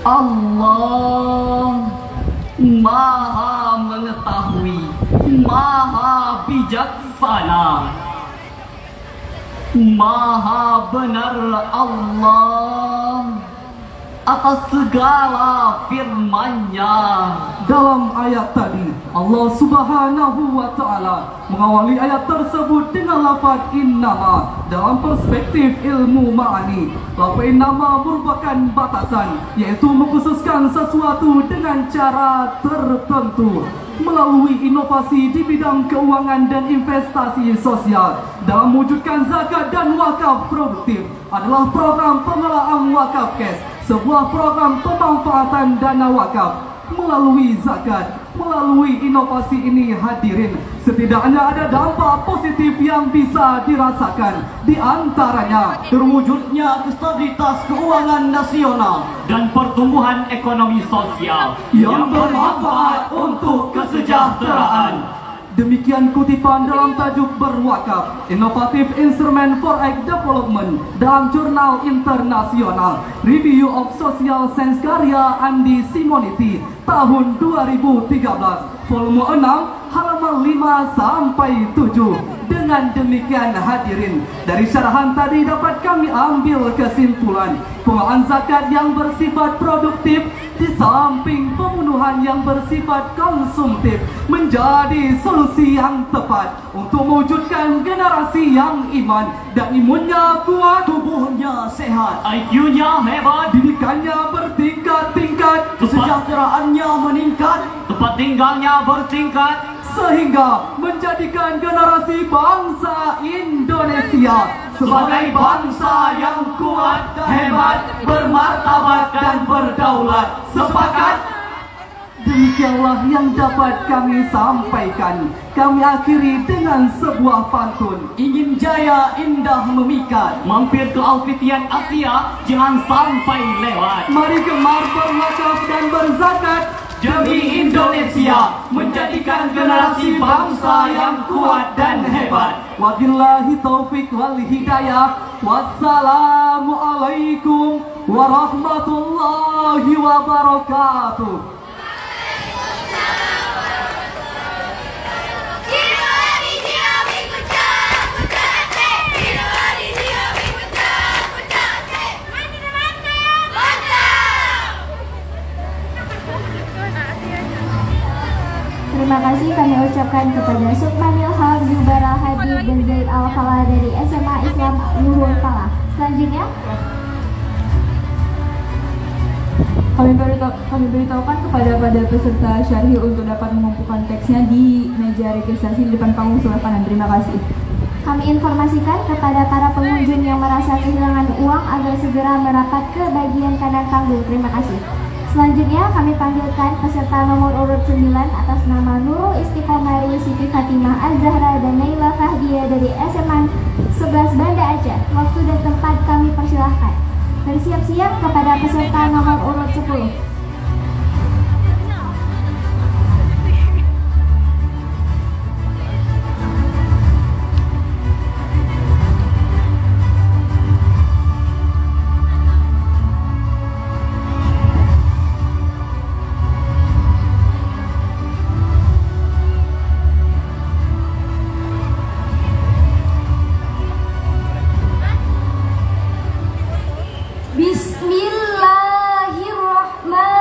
Allah Maha mengetahui, Maha bijaksana, Maha benar Allah atas segala firman-Nya. Dalam ayat tadi, Allah Subhanahu wa Ta'ala mengawali ayat tersebut dengan lafaz innama. Dalam perspektif ilmu ma'ani, lafaz innama merupakan batasan, yaitu mengkhususkan sesuatu dengan cara tertentu melalui inovasi di bidang keuangan dan investasi sosial. Dalam mewujudkan zakat dan wakaf produktif adalah program pengelolaan wakaf cash, sebuah program pemanfaatan dana wakaf melalui zakat. Melalui inovasi ini hadirin, setidaknya ada dampak positif yang bisa dirasakan. Di antaranya terwujudnya stabilitas keuangan nasional dan pertumbuhan ekonomi sosial yang bermanfaat untuk kesejahteraan. Demikian kutipan dalam tajuk berwakaf, Innovative Instrument for Act Development, dalam jurnal internasional Review of Social Science karya Andi Simoniti tahun 2013, volume 6, halaman 5 sampai 7. Dengan demikian hadirin, dari syarahan tadi dapat kami ambil kesimpulan pengelolaan zakat yang bersifat produktif di samping pemenuhan yang bersifat konsumtif menjadi solusi yang tepat untuk mewujudkan generasi yang iman dan imunnya kuat, tubuhnya sehat, IQ-nya hebat, didikannya bertingkat-tingkat, kesejahteraannya meningkat, tempat tinggalnya bertingkat, sehingga menjadikan generasi bangsa Indonesia sebagai bangsa yang kuat, hebat, bermartabat dan berdaulat. Sepakat? Demikianlah yang dapat kami sampaikan. Kami akhiri dengan sebuah pantun. Ingin jaya indah memikat, mampir ke Alfitian Asia, jangan sampai lewat. Mari gemar berwakaf dan berzakat demi Indonesia, menjadikan generasi bangsa yang kuat dan hebat. Wabillahi taufik wal hidayah. Wassalamualaikum warahmatullahi wabarakatuh. Terima kasih kami ucapkan kepada Sukmanil Haq, Zubara Habib dan Zaid Al-Falah dari SMA Islam Nurul Falah. Selanjutnya kami beritahukan kepada peserta syarhi untuk dapat mengumpulkan teksnya di meja registrasi di depan panggung sebelah kanan. Terima kasih. Kami informasikan kepada para pengunjung yang merasa kehilangan uang agar segera merapat ke bagian kanan panggung. Terima kasih. Selanjutnya kami panggilkan peserta nomor urut 9 atas nama Nurul Istiqomari, Siti Fatimah Az-Zahra dan Naila Fahdia dari SMA 11 Banda Aceh. Waktu dan tempat kami persilahkan. Bersiap-siap kepada peserta nomor urut 10. Bismillahirrahmanirrahim.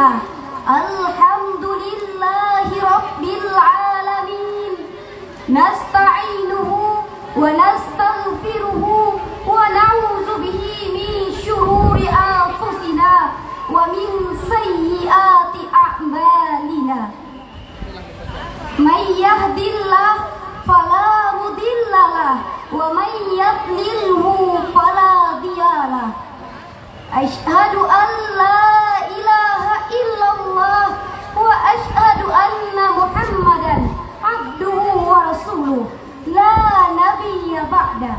Bismillah. Alhamdulillahi Rabbil Alamin. Nasta'inuhu wa nastaghfiruhu wa na'udzu bihi min syururi anfusina wa min sayyiati a'malina. May yahdillah fala mudhillalah wa may yudlilhu fala hadiyalah. Asyhadu an la ilaha illallah wa asyhadu anna Muhammadan abduhu wa rasuluh la nabiyya ba'da.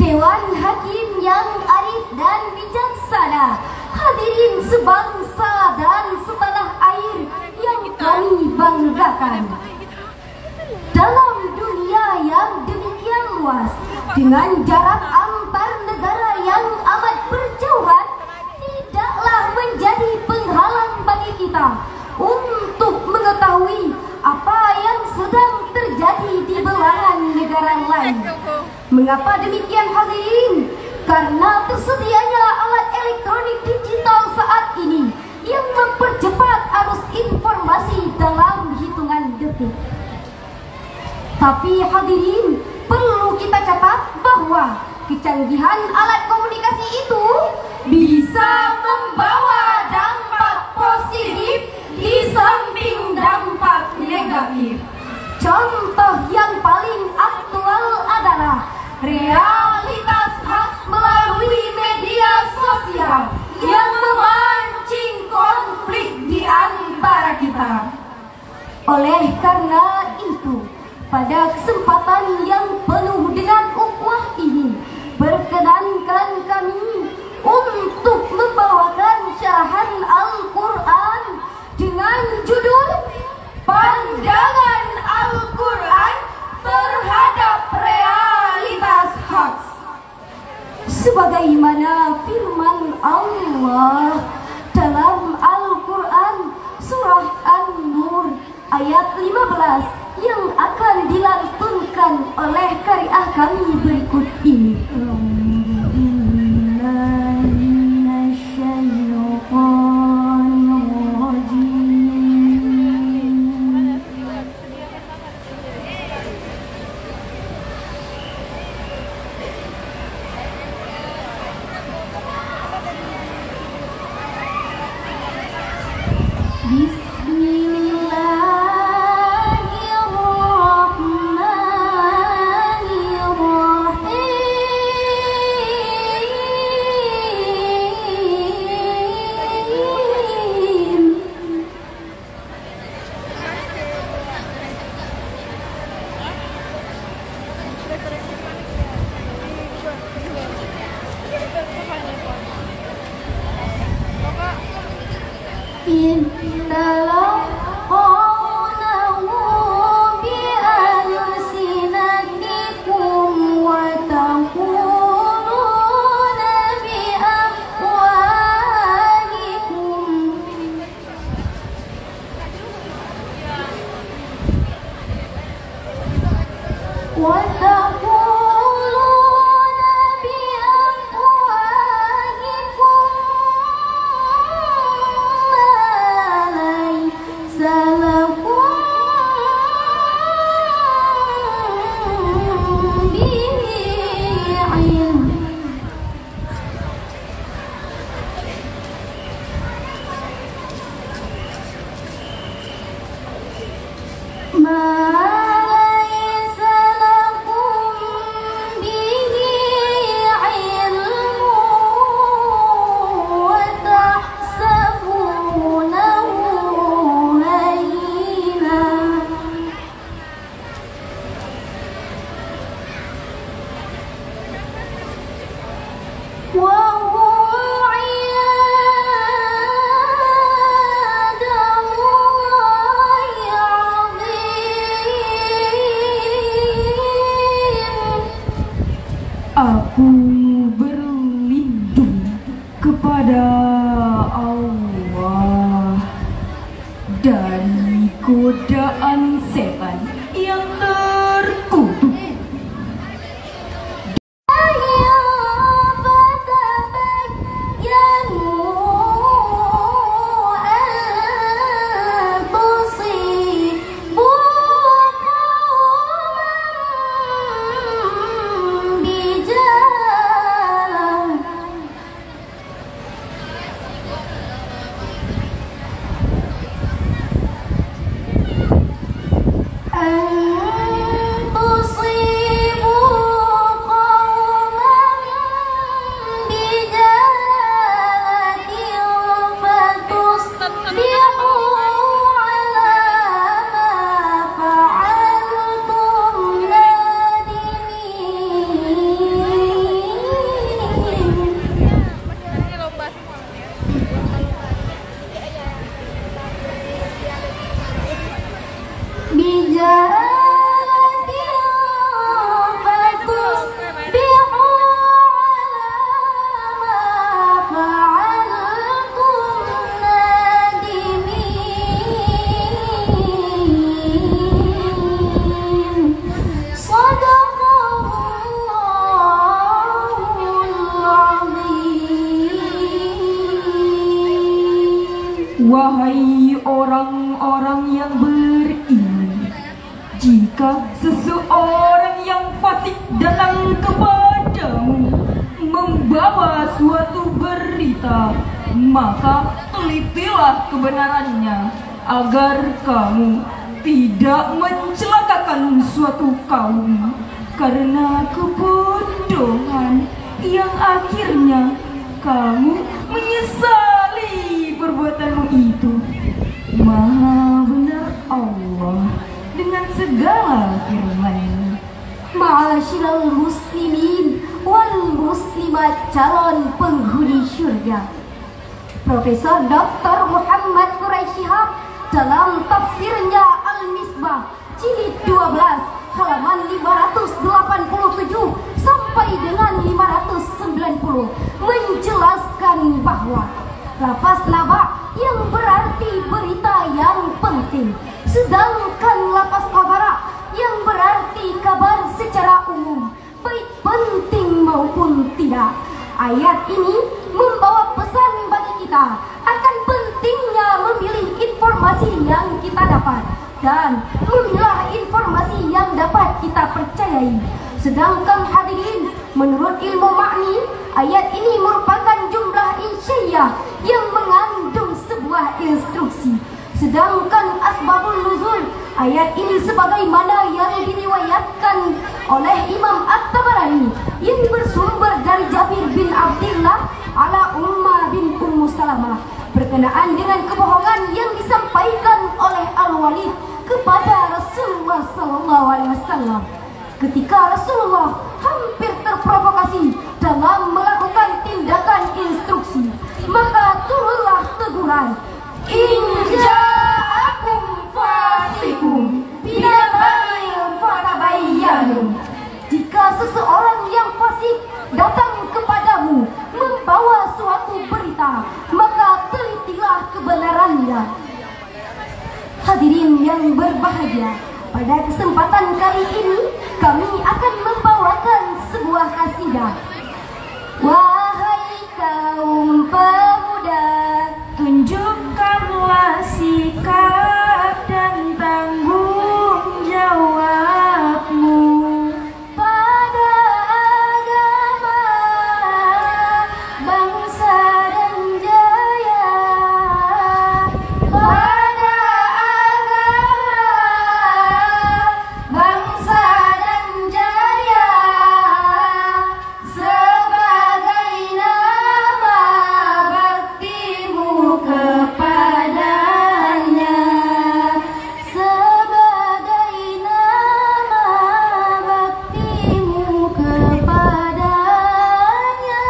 Dewan Hakim yang arif dan bijaksana, hadirin sebangsa dan setanah air yang kami banggakan. Dalam dunia yang demikian luas, dengan jarak antar negara yang amat berjauhan, tidaklah menjadi penghalang bagi kita untuk mengetahui apa yang sedang terjadi di belahan negara lain. Mengapa demikian hadirin? Karena tersedianya alat elektronik digital saat ini yang mempercepat arus informasi dalam hitungan detik. Tapi hadirin, perlu kita catat bahwa kecanggihan alat komunikasi itu bisa membawa dampak positif di samping dampak negatif. Contoh yang paling aktual adalah realitas hoax melalui media sosial yang memancing konflik di antara kita. Oleh karena itu, pada kesempatan yang penuh dengan ukhuwah ini, berkenankan kami untuk membawakan syarahan Al-Quran dengan judul Pandangan Al-Quran terhadap Realitas Hoax. Sebagaimana firman Allah dalam Al-Quran surah An-Nur ayat 15 yang akan dilantunkan oleh qari'ah kami berikut ini. Aku berlindung kepada Allah dari godaan setan yang terkutuk. Wahai orang-orang yang beriman, jika seseorang yang fasik datang kepadamu membawa suatu berita, maka telitilah kebenarannya agar kamu tidak mencelakakan suatu kaum karena kebodohan yang akhirnya kamu menyesali perbuatanmu itu. Maha benar Allah dengan segala firman-Nya. Ma'asyiral muslimin wal muslimat, calon penghuni syurga. Profesor Dr. Muhammad Quraisy Shihab dalam tafsirnya Al-Misbah jilid 12 halaman 587 sampai dengan 590 menjelaskan bahwa lafaz naba yang berarti berita yang penting, sedangkan lafaz khabara yang berarti kabar secara umum, baik penting maupun tidak. Ayat ini membawa pesan bagi kita akan pentingnya memilih informasi yang kita dapat dan memilah informasi yang dapat kita percayai. Sedangkan hadirin, menurut ilmu makni, ayat ini merupakan jumlah insya'iyah yang mengandung sebuah instruksi. Sedangkan asbabun nuzul ayat ini sebagaimana yang diriwayatkan oleh Imam At-Tabarani yang bersumber dari Jabir bin Abdullah ala Ummah bin Ummu Salamah berkenaan dengan kebohongan yang disampaikan oleh Al-Walid kepada Rasulullah SAW. Ketika Rasulullah hampir terprovokasi dalam melakukan tindakan instruksi, maka turunlah teguran, in ja'akum fasiqun binaba'in fatabayyanu. Jika seseorang yang fasik datang kepadamu membawa suatu berita, maka telitilah kebenarannya. Hadirin yang berbahagia, pada kesempatan kali ini kami akan membawakan sebuah kasidah. Wahai kaum pemuda, tunjukkanlah sikap dan tanggung jawabmu pada agama, bangsa dan jaya. Pada agama, bangsa dan jaya, sebagai nama baktimu kepadanya, sebagai nama baktimu kepadanya.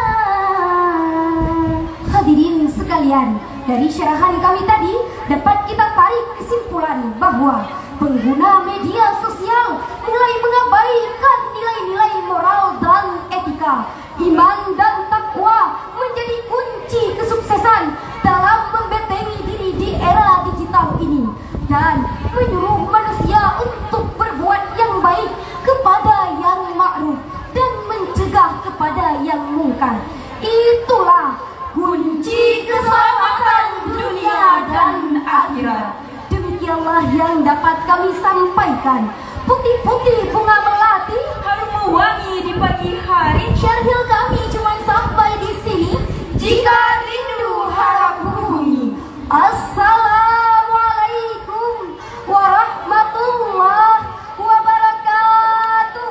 Hadirin sekalian, dari syarahan kami tadi dapat kita tarik kesimpulan bahwa pengguna media sosial mulai mengabaikan nilai-nilai moral dan etika. Iman dan takwa menjadi kunci kesuksesan dalam membentengi diri di era digital ini dan menyuruh manusia untuk berbuat yang baik kepada yang ma'ruf dan mencegah kepada yang mungkar. Itulah kunci keselamatan dunia dan akhirat. Demikianlah yang dapat kami sampaikan. Putih-putih bunga melati, harum wangi di pagi hari. Syarhil kami cuma sampai di sini. Jika rindu harap hubungi. Assalamualaikum warahmatullahi wabarakatuh.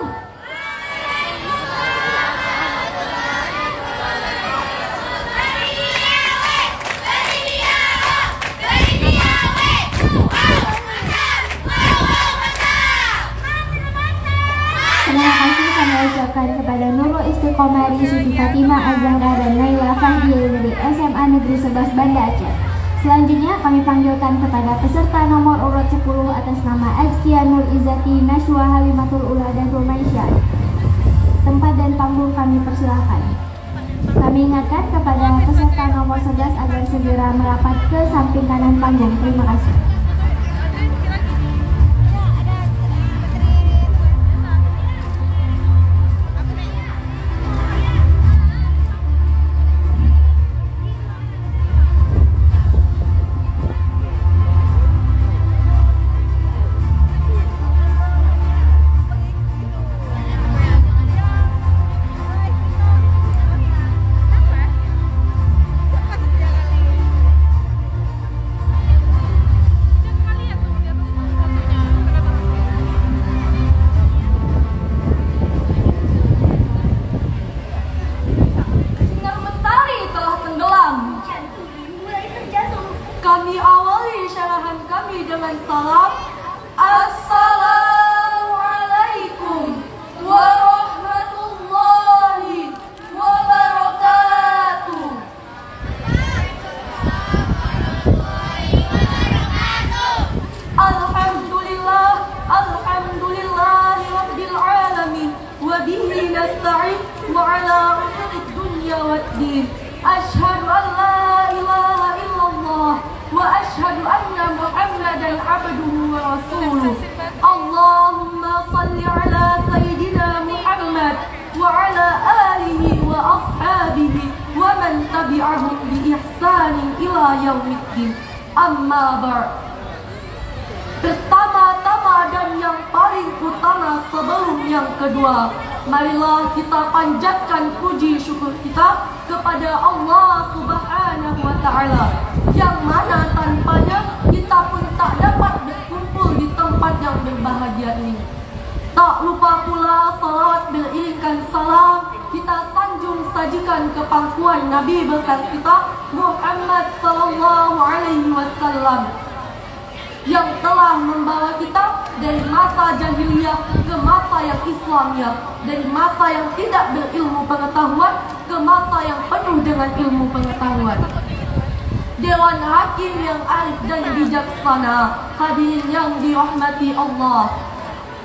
Terima kasih kami ucapkan kepada Nurul Istiqomah Siti Fatimah Az-Zahra dan Naila Fahdiya dari SMA Negeri 11 Banda Aceh. Selanjutnya kami panggilkan kepada peserta nomor urut 10 atas nama Azkia Nur Izzati Nashwa Halimatul Ula dan Rumaisyah. Tempat dan panggung kami persilahkan. Kami ingatkan kepada peserta nomor 11 agar segera merapat ke samping kanan panggung. Terima kasih. وعلى أمور الدنيا والدين أشهد أن لا إله إلا الله وأشهد أن محمدا عبده ورسوله اللهم صل على سيدنا محمد وعلى آله وأصحابه ومن تبعهم بإحسان إلى يوم الدين أما بعد. Pertama-tama dan yang paling utama sebelum yang kedua, marilah kita panjatkan puji syukur kita kepada Allah Subhanahu wa Ta'ala, yang mana tanpanya kita pun tak dapat berkumpul di tempat yang berbahagia ini. Tak lupa pula salawat beriringkan salam kita sanjung sajikan ke pangkuan Nabi besar kita Muhammad sallallahu alaihi wasallam, yang telah membawa kita dari masa jahiliyah ke masa yang Islamiyah, dari masa yang tidak berilmu pengetahuan ke masa yang penuh dengan ilmu pengetahuan. Dewan Hakim yang arif dan bijaksana, hadirin yang dirahmati Allah,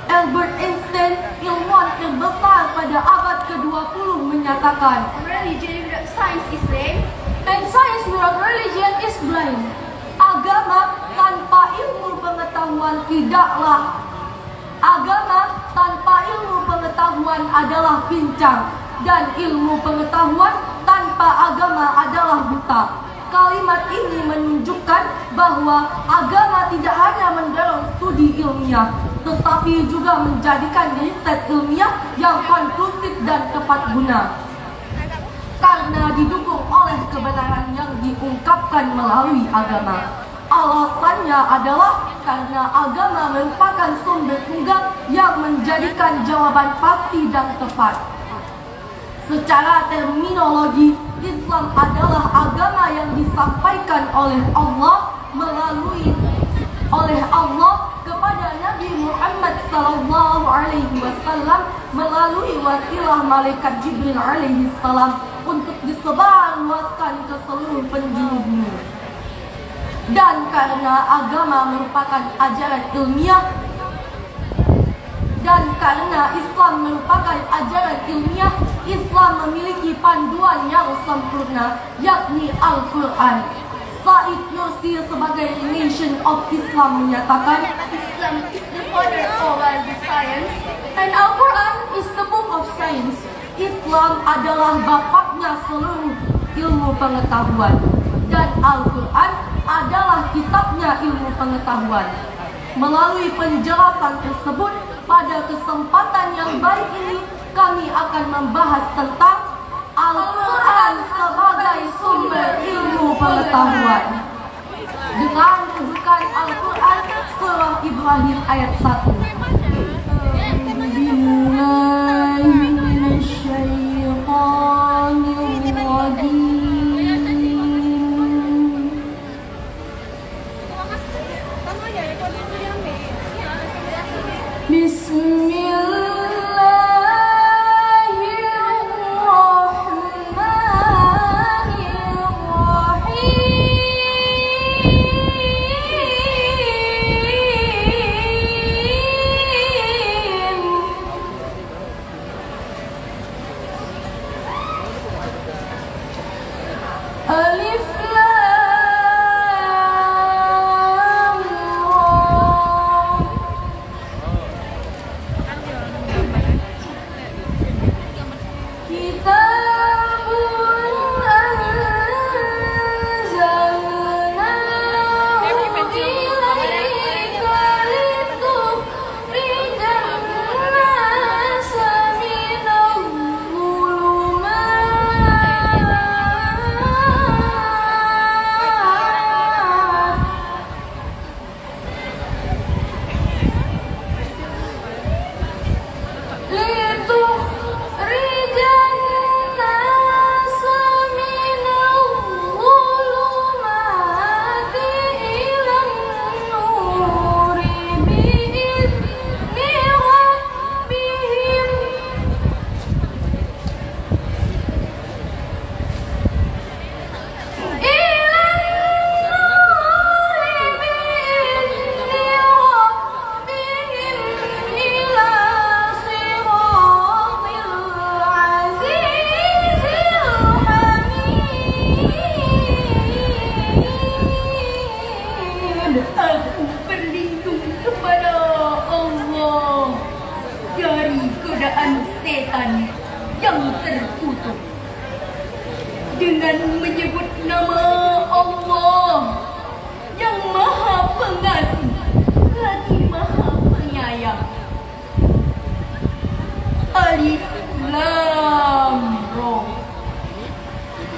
Albert Einstein, ilmuwan terbesar pada abad ke-20, menyatakan, Religion without science is lame, and science without religion is blind. Agama tanpa ilmu pengetahuan tidaklah. Agama tanpa ilmu pengetahuan adalah pincang, dan ilmu pengetahuan tanpa agama adalah buta. Kalimat ini menunjukkan bahwa agama tidak hanya mendorong studi ilmiah, tetapi juga menjadikan riset ilmiah yang konklusif dan tepat guna, karena didukung oleh kebenaran yang diungkapkan melalui agama. Alasannya adalah karena agama merupakan sumber tunggal yang menjadikan jawaban pasti dan tepat. Secara terminologi, Islam adalah agama yang disampaikan oleh Allah kepada Nabi Muhammad sallallahu alaihi wasallam melalui wasilah malaikat Jibril alaihi salam untuk disebarluaskan ke seluruh penjuru bumi. Dan karena agama merupakan ajaran ilmiah, dan karena Islam merupakan ajaran ilmiah, Islam memiliki panduan yang sempurna, yakni Al-Quran. Said Nursi sebagai Nation of Islam menyatakan, Islam is the father of all the science, and Al-Quran is the book of science. Islam adalah bapaknya seluruh ilmu pengetahuan, dan Al-Quran adalah kitabnya ilmu pengetahuan. Melalui penjelasan tersebut, pada kesempatan yang baik ini kami akan membahas tentang Al-Quran sebagai sumber ilmu pengetahuan dengan rujukan Al-Quran surah Ibrahim ayat 1. terkutuk. Dengan menyebut nama Allah yang Maha Pengasih lagi Maha Penyayang. Alif Lam Ra.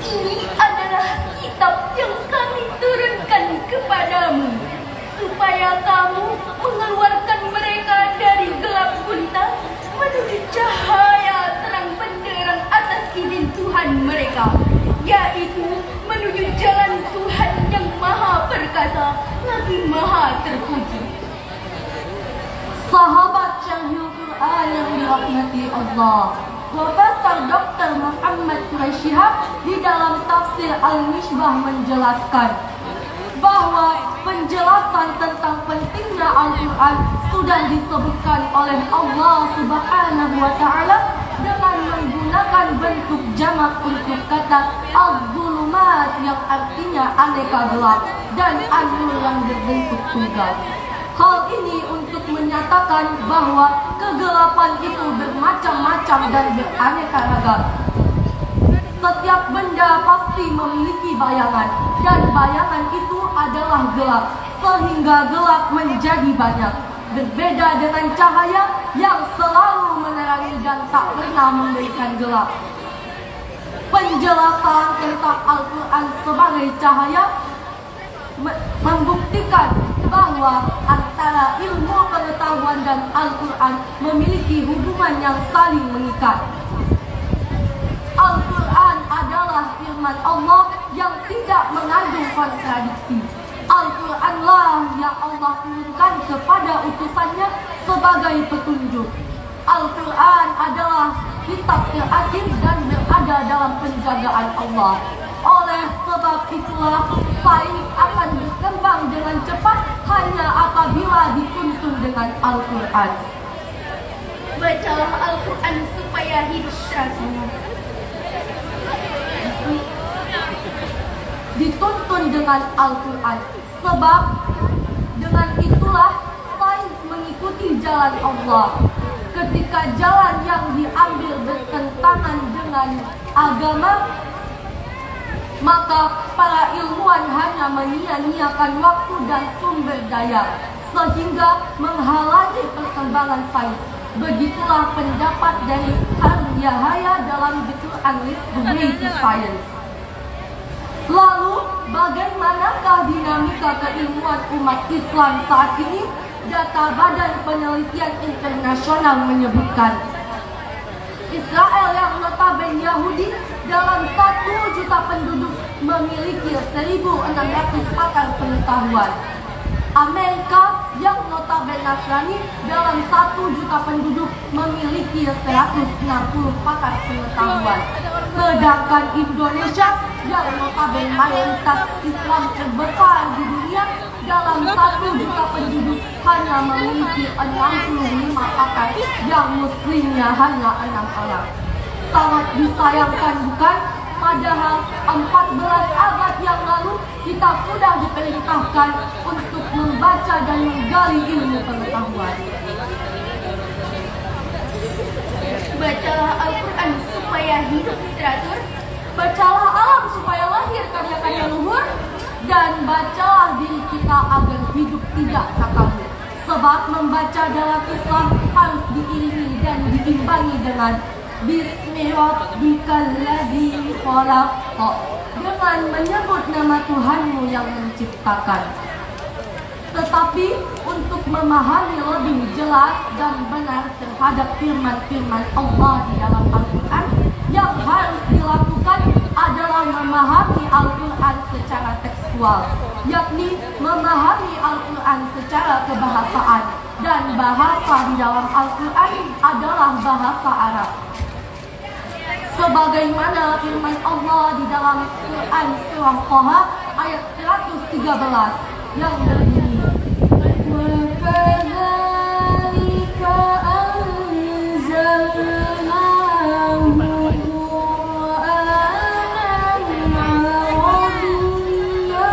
Ini adalah kitab yang kami turunkan kepadamu supaya kamu mengeluarkan mereka dari gelap gulita menuju cahaya terang benderang atas izin Tuhan mereka, yaitu menuju jalan Tuhan yang Maha Perkasa lagi Maha Terpuji. Sahabat Syekhul Quran yang dirahmati Allah, Profesor Dr. Muhammad Quraisy Shihab di dalam tafsir Al-Misbah menjelaskan bahwa penjelasan tentang pentingnya Al-Quran sudah disebutkan oleh Allah Subhanahu wa Ta'ala dengan menggunakan bentuk jamak untuk kata al-zulumat yang artinya aneka gelap dan an-nur yang berbentuk tunggal. Hal ini untuk menyatakan bahwa kegelapan itu bermacam-macam dan beraneka ragam. Setiap benda pasti memiliki bayangan, dan bayangan itu adalah gelap, sehingga gelap menjadi banyak. Berbeda dengan cahaya yang selalu menerangi dan tak pernah memberikan gelap. Penjelasan tentang Al-Quran sebagai cahaya membuktikan bahwa antara ilmu pengetahuan dan Al-Quran memiliki hubungan yang saling mengikat. Al-Quran adalah firman Allah yang tidak mengandung kontradiksi. Al-Quranlah yang Allah turunkan kepada utusannya sebagai petunjuk. Al-Quran adalah kitab terakhir dan berada dalam penjagaan Allah. Oleh sebab itulah sains akan berkembang dengan cepat hanya apabila dituntun dengan Al-Quran. Bacalah Al-Quran supaya hidup syahid. Dituntun dengan Al-Quran, sebab dengan itulah sains mengikuti jalan Allah. Ketika jalan yang diambil bertentangan dengan agama, maka para ilmuwan hanya menyia-nyiakan waktu dan sumber daya sehingga menghalangi perkembangan sains. Begitulah pendapat dari Al-Yahya dalam buku Analyst the Way to Science. Lalu, bagaimanakah dinamika keilmuan umat Islam saat ini? Data Badan Penelitian Internasional menyebutkan Israel yang notabene Yahudi dalam 1 juta penduduk memiliki 1.600 pakar pengetahuan. Amerika yang notabene Nasrani dalam 1 juta penduduk memiliki 160 pakar pengetahuan. Sedangkan Indonesia yang notabene mayoritas Islam terbesar di dunia dalam 1 juta penduduk hanya memiliki 65 pakar yang muslimnya hanya 6 orang. Sangat disayangkan bukan? Padahal 14 abad yang lalu kita sudah diperintahkan untuk membaca dan menggali ilmu pengetahuan. Bacalah Al-Quran supaya hidup teratur, bacalah alam supaya lahir karya-karya luhur, dan bacalah diri kita agar hidup tidak takabur. Sebab membaca dalam Islam harus diiringi dan diimbangi dengan Bismi rabbikal ladzi khalaq, dengan menyebut nama Tuhanmu yang menciptakan. Tetapi untuk memahami lebih jelas dan benar terhadap firman-firman Allah di dalam Al-Quran, yang harus dilakukan adalah memahami Al-Quran secara tekstual, yakni memahami Al-Quran secara kebahasaan, dan bahasa di dalam Al-Quran adalah bahasa Arab. Sebagaimana firman Allah di dalam Quran surah Taha ayat 113 yang berbunyi, وَكَذَلِكَ أَنزَلْنَاهُ قُرْآنًا عَرَبِيًّا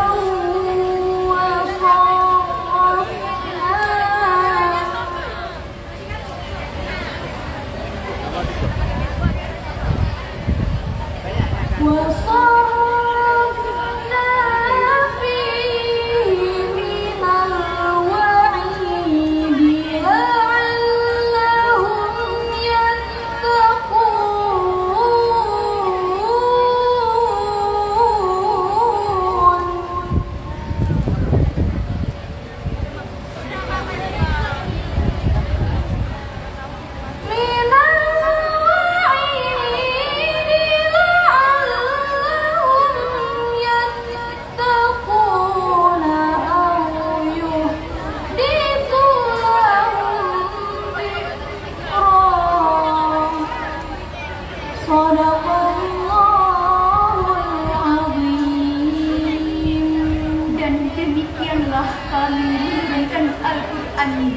وَصَرَّفْنَا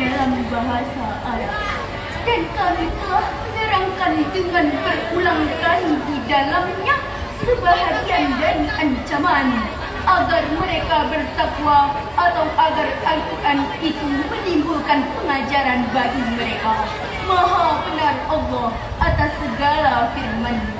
dalam bahasa Arab, dan kami telah menerangkan dengan berulang kali di dalamnya sebahagian dari ancaman agar mereka bertakwa atau agar Al-Quran itu menimbulkan pengajaran bagi mereka. Maha benar Allah atas segala firman-Nya.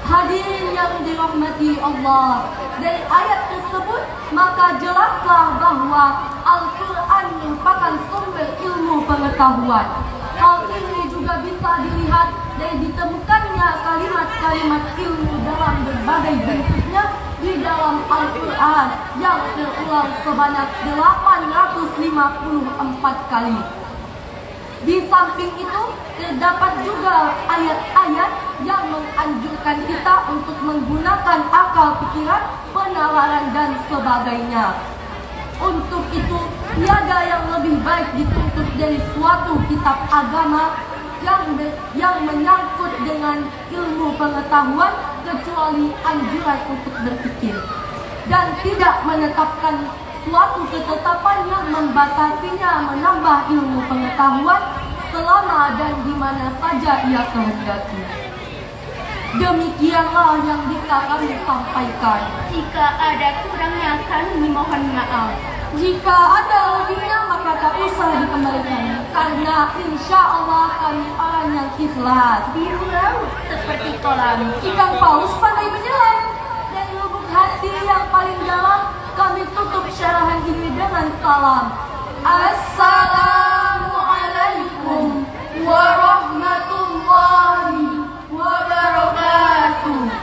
Hadirin yang dirahmati Allah, dari ayat tersebut maka jelaslah bahwa Al-Quran merupakan sumber ilmu pengetahuan. Hal ini juga bisa dilihat dari ditemukannya kalimat-kalimat ilmu dalam berbagai bentuknya di dalam Al-Quran yang terulang sebanyak 854 kali. Di samping itu, terdapat juga ayat-ayat yang menganjurkan kita untuk menggunakan akal pikiran, penalaran, dan sebagainya. Untuk itu, tiada yang lebih baik dituntut dari suatu kitab agama yang menyangkut dengan ilmu pengetahuan kecuali anjuran untuk berpikir, dan tidak menetapkan suatu ketetapan yang membatasinya menambah ilmu pengetahuan selama dan di mana saja ia kehendaki. Demikianlah yang bisa kami sampaikan. Jika ada kurangnya kami mohon maaf. Jika ada lebihnya maka tak usah dikembalikan, karena insya Allah kami orang yang ikhlas. Biru laut seperti kolam. Ikan paus pandai menyelam. Dari lubuk hati yang paling dalam, kami tutup syarahan ini dengan salam. Assalamualaikum warahmatullahi wabarakatuh.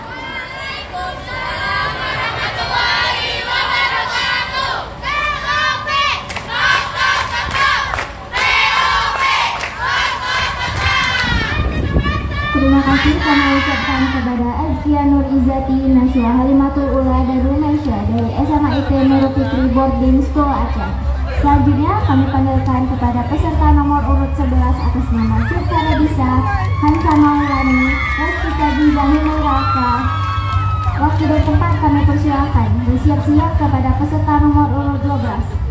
Terima kasih kami ucapkan kepada Azkia Nur Izzati Naswa Halimatul Ula dan Rumaisya dari SMA IT Nurul Fikri Boarding School Aceh. Selanjutnya kami panggilkan kepada peserta nomor urut 11 atas nama Cipta Radisa, Hansa Maulani, Restika Dibahimul Raka. Waktu dan tempat kami persilakan. Bersiap-siap kepada peserta nomor urut 12.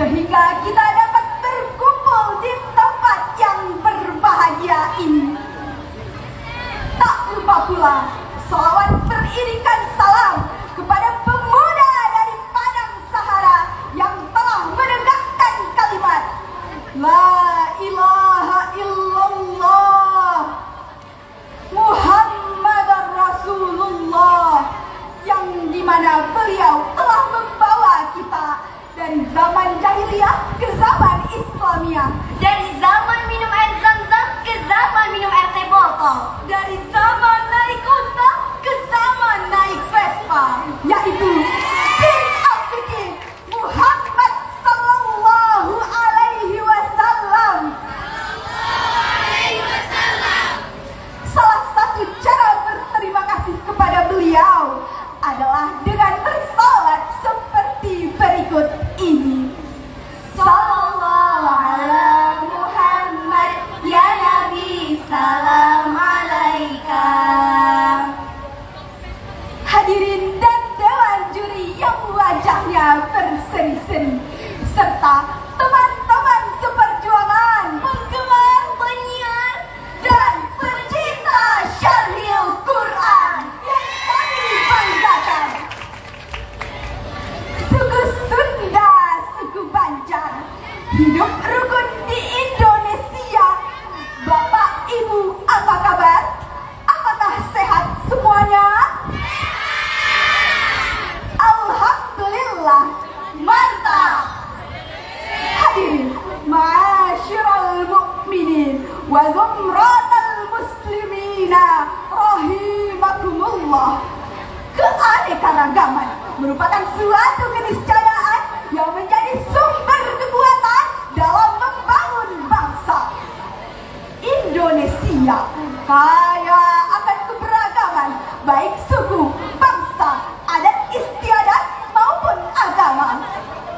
sehingga kita dapat berkumpul di tempat yang berbahagia ini. Tak lupa pula salawat beriringan salam kepada pemuda dari Padang Sahara yang telah menegakkan kalimat La ilaha illallah Muhammadar Rasulullah, yang dimana beliau telah membawa kita dari zaman jahiliyah ke zaman Islamiyah, Dari zaman minum air zam-zam ke zaman minum air teh botol, dari zaman naik unta ke zaman naik Vespa, yaitu King of the King Muhammad sallallahu alaihi wasallam. Salah satu cara berterima kasih kepada beliau adalah dengan bersalawat seperti berikut ini. Sallallahu ala Muhammad ya Nabi salam alaika. Hadirin dan dewan juri yang wajahnya berseri-seri, serta teman-teman seperjuangan, penggemar, penyiar, dan pencinta syarhil Quran yang kami banggakan. Suku Sunda, suku Banjar, hidup rukun di Indonesia. Bapak Ibu apa kabar? Apakah sehat semuanya? Alhamdulillah, mantap. Hadirin, ma'asyiral mu'minin wa zumratal muslimina rahimakumullah. Keanekaragaman merupakan suatu keniscayaan yang menjadi sumber kekuatan dalam membangun bangsa. Indonesia kaya akan keberagaman, baik suku, bangsa, adat istiadat maupun agama.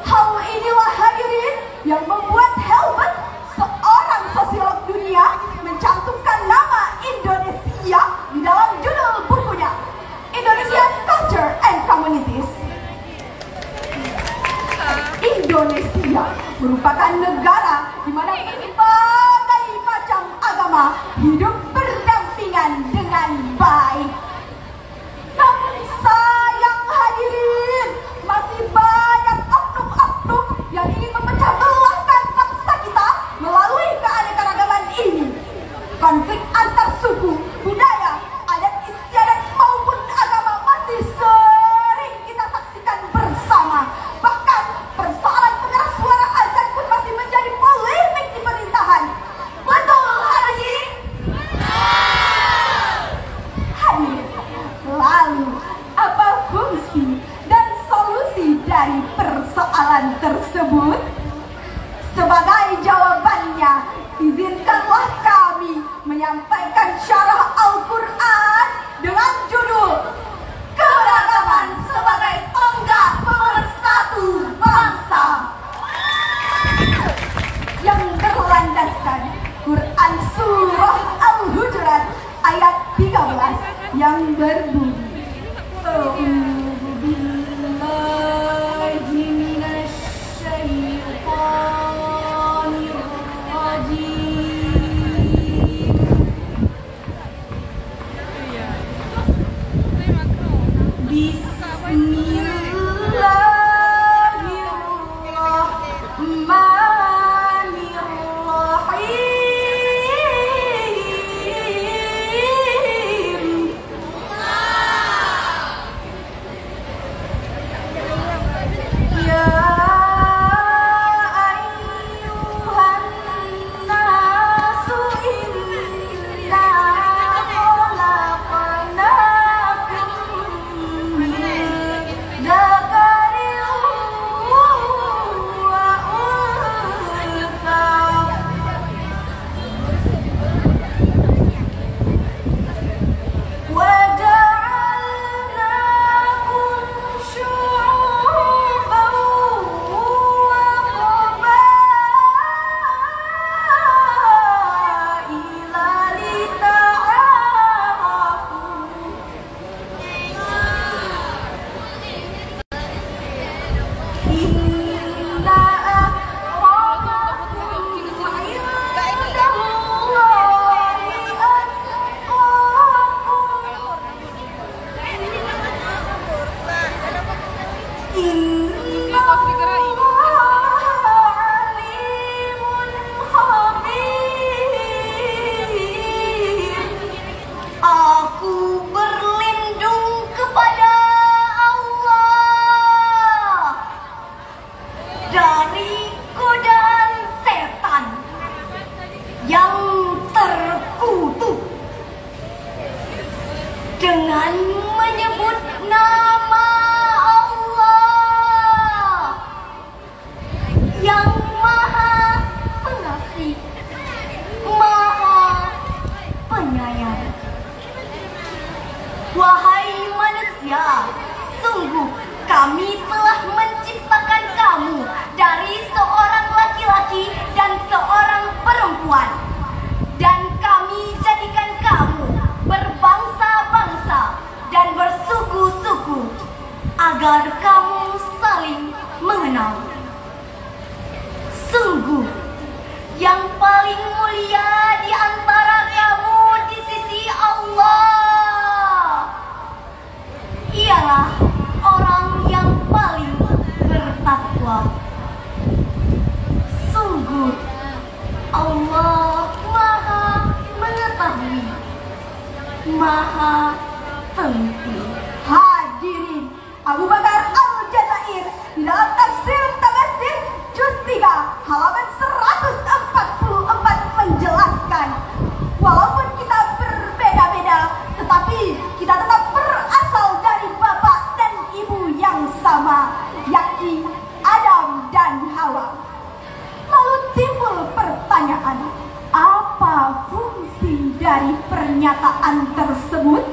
Hal inilah hadirin yang membuat Helmut, seorang sosiolog dunia, mencantumkan nama Indonesia di dalam judul bukunya Indonesian Culture and Communities. Indonesia merupakan negara di mana berbagai macam agama hidup berdampingan dengan baik. Namun sayang hadirin, masih banyak oknum-oknum yang ingin memecah belahkan bangsa kita melalui keanekaragaman ini. Konflik antar suku, budaya, adat istiadat maupun agama masih sering kita saksikan bersama. Bahkan persoalan pengeras suara azan pun masih menjadi polemik di pemerintahan. Betul hadirin? Hadirin, lalu apa fungsi dan solusi dari persoalan tersebut? Sebagai jawabannya, izinkanlah kami menyampaikan syarah Al-Quran dengan judul Keragaman sebagai Tonggak Pemersatu Bangsa, yang berlandaskan Quran Surah Al-Hujurat ayat 13 yang berbunyi A'udzu billahi minasy syaithanir rajim. Inna alimun khabir. Aku berlindung kepada Allah dari godaan setan yang terkutuk dengan menyebut nama Allah yang Maha Pengasih, Maha Penyayang. Wahai manusia, sungguh kami telah menciptakan kamu dari seorang laki-laki dan seorang perempuan, dan kami jadikan kamu berbangsa-bangsa dan bersuku-suku agar kamu saling mengenal. Sungguh yang paling mulia di antara kamu di sisi Allah ialah orang yang paling bertakwa. Sungguh Allah Maha mengetahui, Maha teliti. Hadirin, Abu Bakar Al-Jazair di dalam tafsir Tafsir juz 3 halaman 144 menjelaskan, walaupun kita berbeda-beda, tetapi kita tetap berasal dari bapak dan ibu yang sama, yakni Adam dan Hawa. Lalu timbul pertanyaan, apa fungsi dari pernyataan tersebut?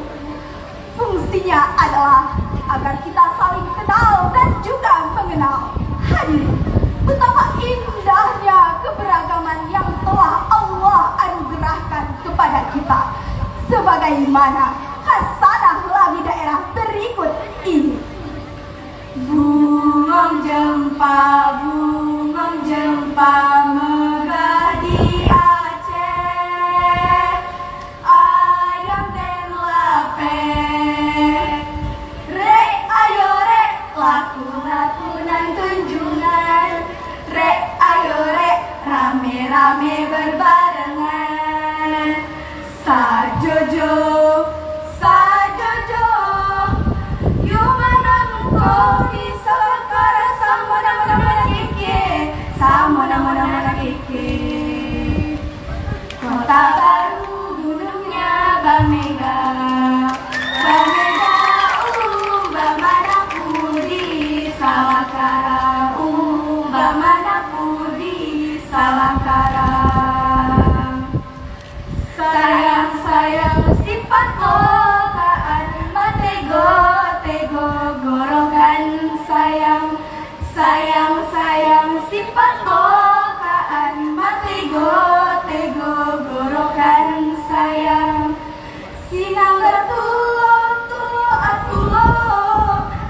Fungsinya adalah agar kita saling kenal dan juga mengenal. Hadirin, betapa indahnya keberagaman yang telah Allah anugerahkan kepada kita. Sebagaimana khasanah lagu daerah berikut ini. Bungong jempa megah di Aceh, ayam dan lape, rek ayo rek lakunan tunjungan, rek ayo rek rame-rame berbarengan, sajojo yuk menangkau di sekara sama-mana keke. Kota baru gunungnya Bamega, Bamanaku di Salakara, Bamanaku di Salakara. Sayang sifat kokaan matego gorokan sayang sifat kokaan matego gorokan sayang. Sinang gertulo atulo,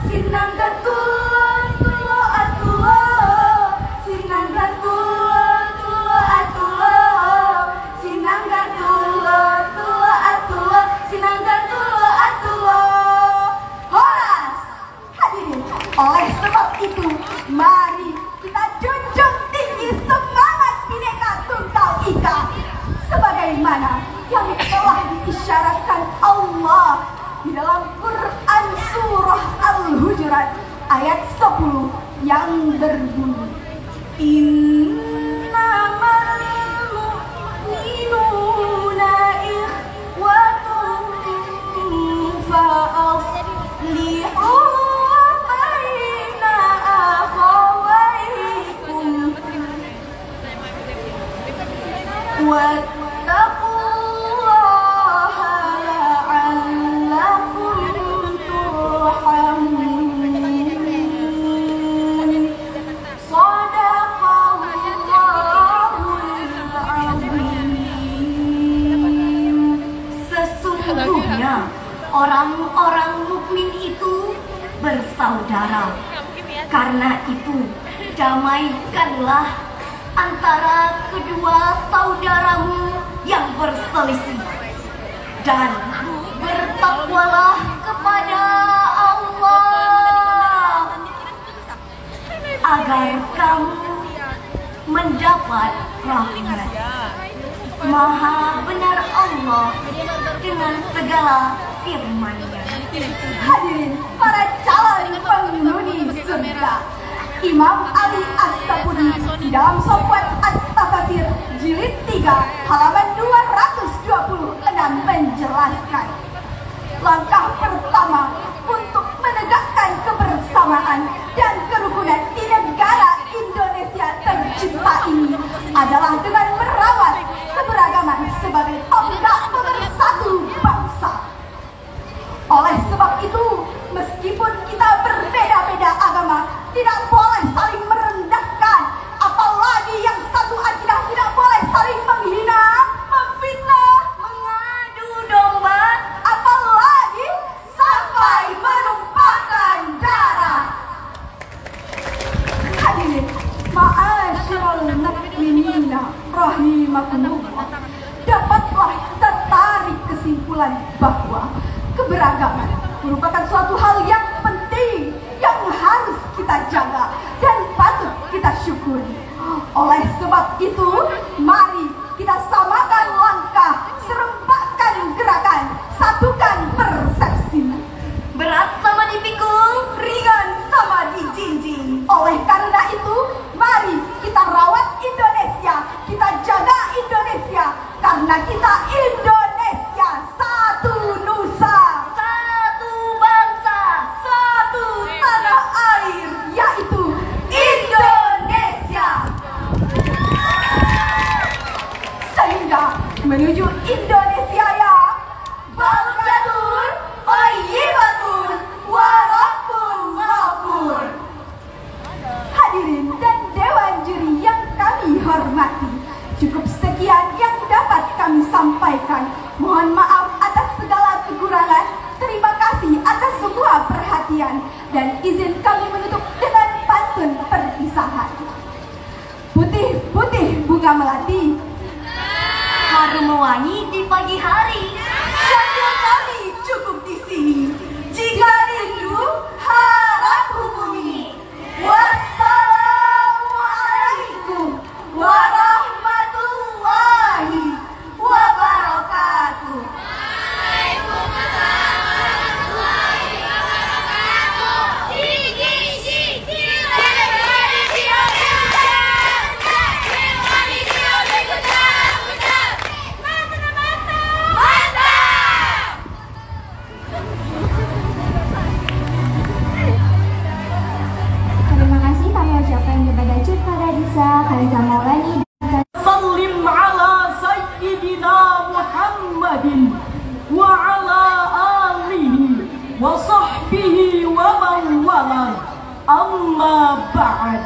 sinang gertulo atulo, sinang gertulo atulo, sinang gertulo atulo, sinang gertulo atulo. Horas! Hadirin, oleh sebab itu, mari kita junjung tinggi semangat Bhinneka Tunggal Ika, sebagaimana yang telah diisyaratkan Allah di dalam Quran Surah Al-Hujurat ayat 10 yang berbunyi, Innamal mu'minuna ikhwatun fa'aslihu baina akhawaykum wattaqullaha la'allakum turhamun. Shadaqallahul azim. Sesungguhnya orang-orang mukmin itu bersaudara. Karena itu, damaikanlah antara kedua saudaramu yang berselisih, dan bertakwalah kepada Allah rahmat. Maha benar Allah dengan segala firman-Nya. Hadirin para calon penghuni surga, Imam Ali As-Sabuni di dalam Sofwat At-Tafasir jilid 3 halaman 226 menjelaskan, langkah pertama untuk menegakkan kebersamaan dan kerukunan di negara Indonesia tercinta ini adalah dengan merawat keberagaman sebagai tonggak pemersatu bangsa. Oleh sebab itu, meskipun kita berbeda-beda agama, tidak boleh saling merendahkan, apalagi yang satu akidah tidak boleh saling menghina, memfitnah, mengadu domba, apalagi sampai menumpahkan darah. Hadirin, ma'asyiral muslimina rahimakumullah, dapatlah kita tarik kesimpulan bahwa keberagaman merupakan suatu hal yang penting yang harus kita jaga dan patut kita syukuri. Oleh sebab itu, mari kita samakan langkah, serempakkan gerakan, satukan persepsi. Berat sama dipikul, ringan sama dijinjing. Oleh karena itu, mari kita rawat Indonesia, kita jaga Indonesia, karena kita Indonesia, satu nusa, satu bangsa, satu tanah air, yaitu Indonesia. Sehingga menuju Indonesia yang baldatun, thayyibatun, wa rabbun ghafur. Hadirin dan dewan juri yang kami hormati, cukup sekian yang dapat kami sampaikan. Mohon maaf atas segala kekurangan. Terima kasih atas semua perhatian dan izin kami menutup dengan pantun perpisahan. Putih-putih bunga melati, harum mewangi di pagi hari. Syakir kami cukup di sini. Jika rindu, harap hubungi. Wassalamualaikum warahmatullahi wabarakatuh. Terima kasih kami ucapkan kepada Cut Faradisa, Khalisa Maulani, Sallim ala Sayyidina Muhammadin wa ala alihi wa sahbihi wa man wala. Amma ba'd.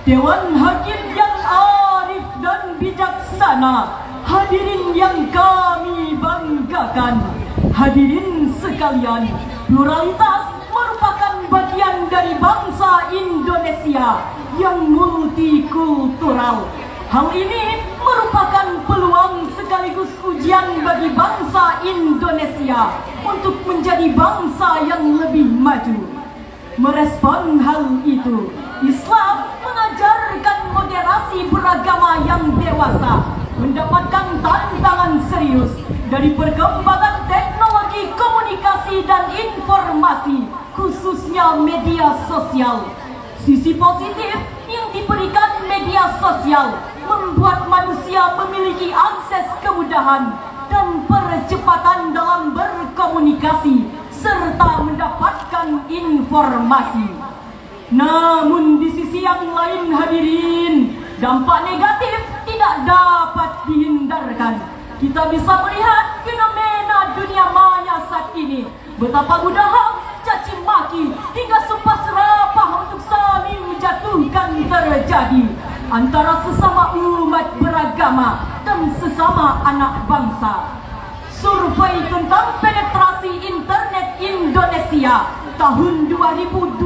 Dewan Hakim yang arif dan bijaksana, hadirin yang kami banggakan, hadirin sekalian, pluralitas merupakan bagian dari bangsa Indonesia yang multikultural. Hal ini merupakan peluang sekaligus ujian bagi bangsa Indonesia untuk menjadi bangsa yang lebih maju. Merespon hal itu, Islam mengajarkan moderasi beragama yang dewasa, mendapatkan tantangan serius dari perkembangan teknologi komunikasi dan informasi, khususnya media sosial. Sisi positif yang diberikan media sosial membuat manusia memiliki akses kemudahan dan percepatan dalam berkomunikasi serta mendapatkan informasi. Namun di sisi yang lain, hadirin, dampak negatif tidak dapat dihindarkan. Kita bisa melihat fenomena dunia maya saat ini, betapa mudah hoax, caci maki hingga sumpah serapah untuk saling menjatuhkan terjadi antara sesama umat beragama dan sesama anak bangsa. Survei tentang penetrasi internet Indonesia tahun 2024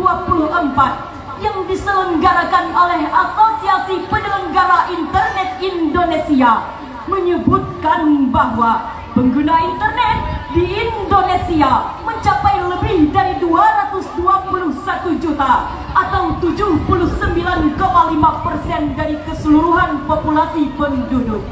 yang diselenggarakan oleh Asosiasi Penyelenggara Internet Indonesia menyebutkan bahwa pengguna internet di Indonesia mencapai lebih dari 221 juta atau atau 79,5% dari keseluruhan populasi penduduk.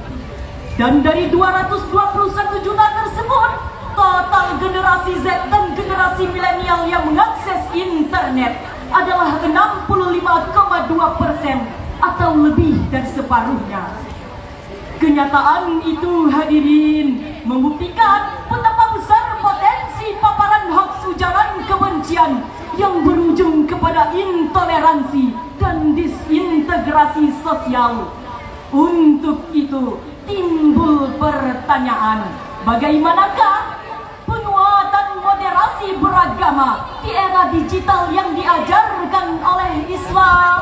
Dan dari 221 juta tersebut, total generasi Z dan generasi milenial yang mengakses internet adalah 65,2% atau lebih dari separuhnya. Kenyataan itu, hadirin, membuktikan betapa besar potensi paparan hoaks ujaran kebencian yang berujung kepada intoleransi dan disintegrasi sosial. Untuk itu, timbul pertanyaan, bagaimanakah penguatan moderasi beragama di era digital yang diajarkan oleh Islam?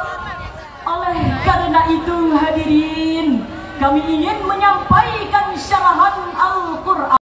Oleh karena itu, hadirin, kami ingin menyampaikan syarahan Al-Quran.